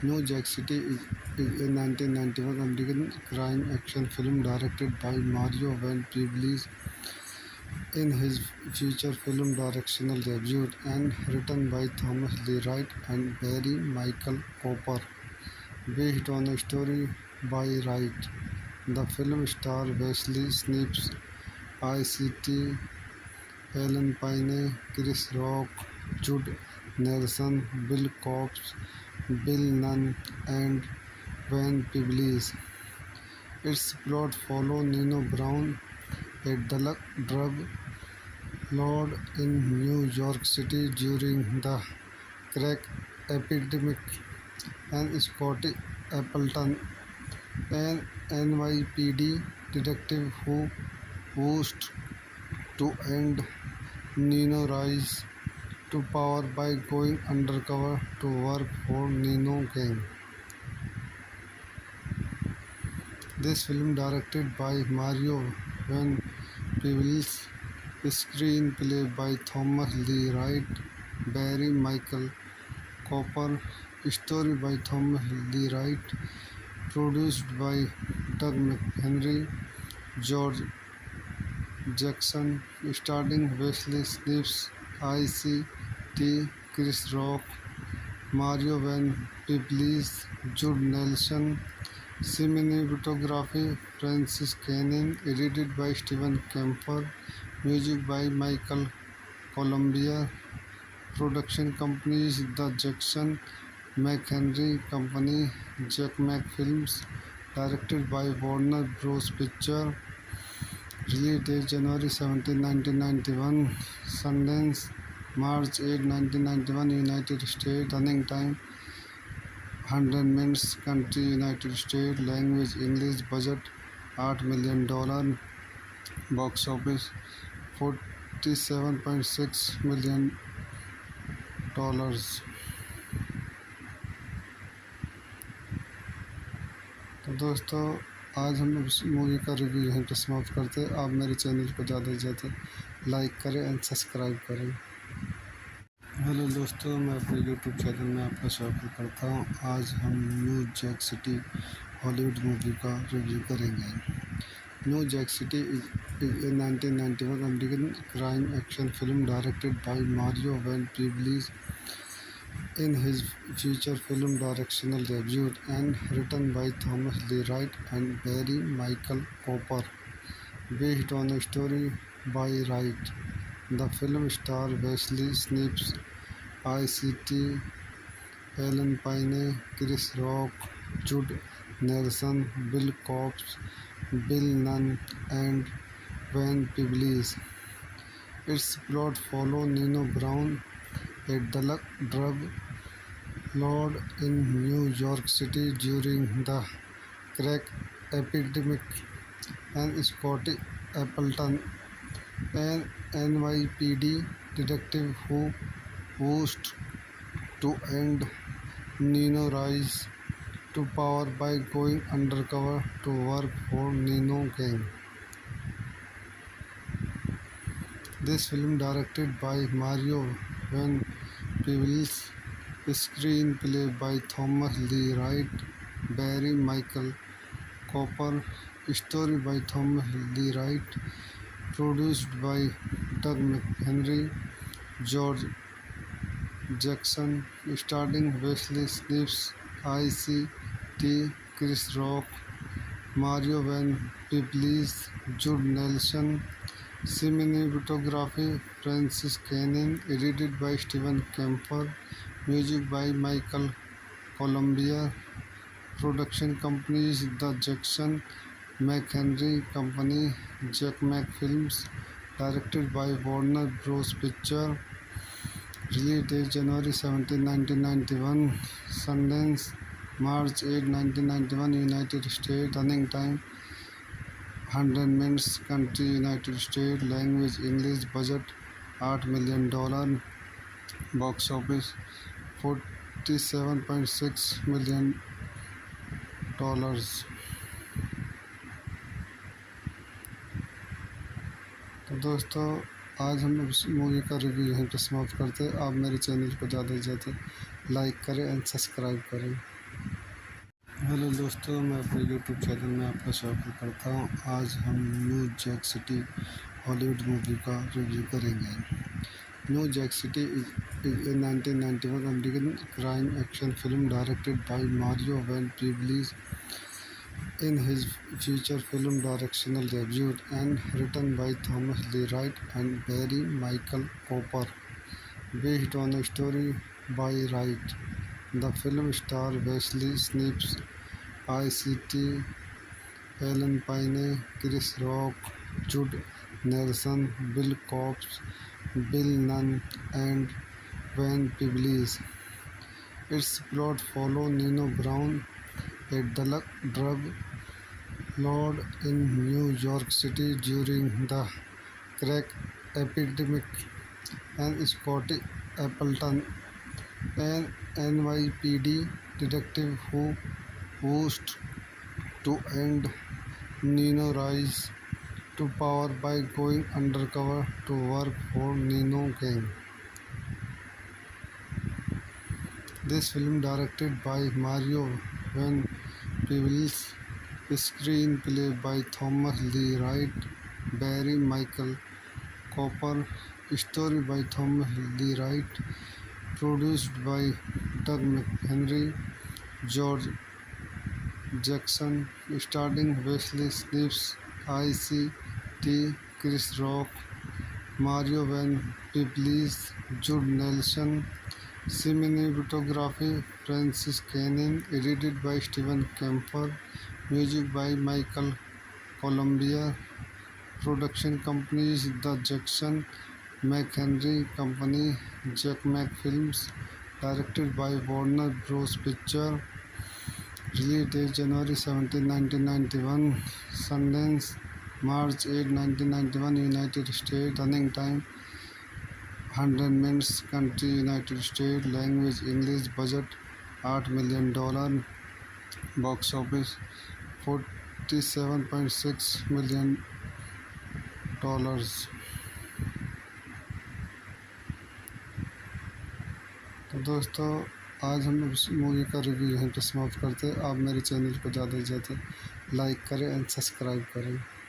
New Jack City is a 1991 American crime action film directed by Mario Van Peebles in his feature film directorial debut and written by Thomas Lee Wright and Barry Michael Cooper, based on a story by Wright. The film stars Wesley Snipes, ICT, Alan Payne, Chris Rock, Jude Nelson, Bill Cobbs, Bill Nunn, and Van Peebles. Its plot follows Nino Brown, a drug lord in New York City during the crack epidemic, and Scotty Appleton, an NYPD detective who vows to end Nino rise to power by going undercover to work for Nino Gang. This film, directed by Mario Van Peebles, screenplay by Thomas Lee Wright, Barry Michael Cooper, story by Thomas Lee Wright, produced by Doug McHenry, George Jackson, starring Wesley Snipes, ICT, Chris Rock, Mario Van Peebles, Jude Nelson. Cinematography Francis Cannon, edited by Steven Kemper, music by Michael Columbia, production companies The Jackson McHenry Company, Jack Mac Films, directed by Warner Bros. Picture, release date January 17, 1991, Sundance, March 8, 1991, United States, running time 100 minutes, country United States, language English, budget $8 million, box office $47.6 million. तो दोस्तों, आज हम इस movie का review यहीं पर समाप्त करते हैं। आप मेरे चैनल को ज़्यादा से ज़्यादा लाइक करें एंड सब्सक्राइब करें। हेलो दोस्तों, मैं अपने यूट्यूब चैनल में आपका स्वागत करता हूं। आज हम New Jack City Hollywood movie का रिव्यू करेंगे। New Jack City is a 1991 American crime action film directed by Mario Van Peebles in his feature film directorial debut and written by Thomas Lee Wright and Barry Michael Cooper, based on a story by Wright. The film stars Wesley Snipes, ICT, Alan Payne, Chris Rock, Jude Nelson, Bill Cobbs, Bill Nunn, and Van Peebles. Its plot follows Nino Brown, a drug lord in New York City during the crack epidemic, and Scotty Appleton, an NYPD detective who vows to end Nino rise to power by going undercover to work for Nino Gang. This film, directed by Mario Van Peebles, screenplay by Thomas Lee Wright, Barry Michael Cooper, story by Thomas Lee Wright, produced by Doug McHenry, George Jackson, starring Wesley Snipes, ICT, Chris Rock, Mario Van Peebles, Jude Nelson. Cinematography Francis Cannon, edited by Steven Kemper, music by Michael Columbia, production companies The Jackson McHenry Company, Jack Mac Films, directed by Warner Bros. Picture, release date January 17, 1991, Sundance, March 8, 1991, United States, running time 100 minutes, country United States, language English, budget $8 million, box office $47.6 million. तो दोस्तों, आज हम इस movie का review यहीं पर समाप्त करते हैं। आप मेरे चैनल को ज़्यादा से ज़्यादा लाइक करें एंड सब्सक्राइब करें। हेलो दोस्तों, मैं अपने यूट्यूब चैनल में आपका स्वागत करता हूं। आज हम New Jack City Hollywood movie का रिव्यू करेंगे। New Jack City is a 1991 American crime action film directed by Mario Van Peebles in his feature film directorial debut and written by Thomas Lee Wright and Barry Michael Cooper, based on a story by Wright. The film stars Wesley Snipes, ICT, Ellen Payne, Chris Rock, Judd Nelson, Bill Cobbs, Bill Nunn, and Van Peebles. Its plot follows Nino Brown, a drug lord in New York City during the crack epidemic, and Scotty Appleton, an NYPD detective who vows to end Nino rise to power by going undercover to work for Nino Gang. This film, directed by Mario Van Peebles, screenplay by Thomas Lee Wright, Barry Michael Cooper, story by Thomas Lee Wright, produced by Doug McHenry, George Jackson, starring Wesley Snipes, ICT, Chris Rock, Mario Van Peebles, Judd Nelson. Cinematography Francis Canning, edited by Steven Kemper, music by Michael Columbia, production companies The Jackson McHenry Company, Jack Mac Films, directed by Warner Bros. Pictures, release date January 17, 1991, Sundance, March 8, 1991, United States, running time 100 minutes, country United States, language English, budget $8 million, box office $47.6 million. तो दोस्तों, आज हम इस movie का review यहीं पर समाप्त करते हैं। आप मेरे चैनल को ज़्यादा से ज़्यादा लाइक करें एंड सब्सक्राइब करें।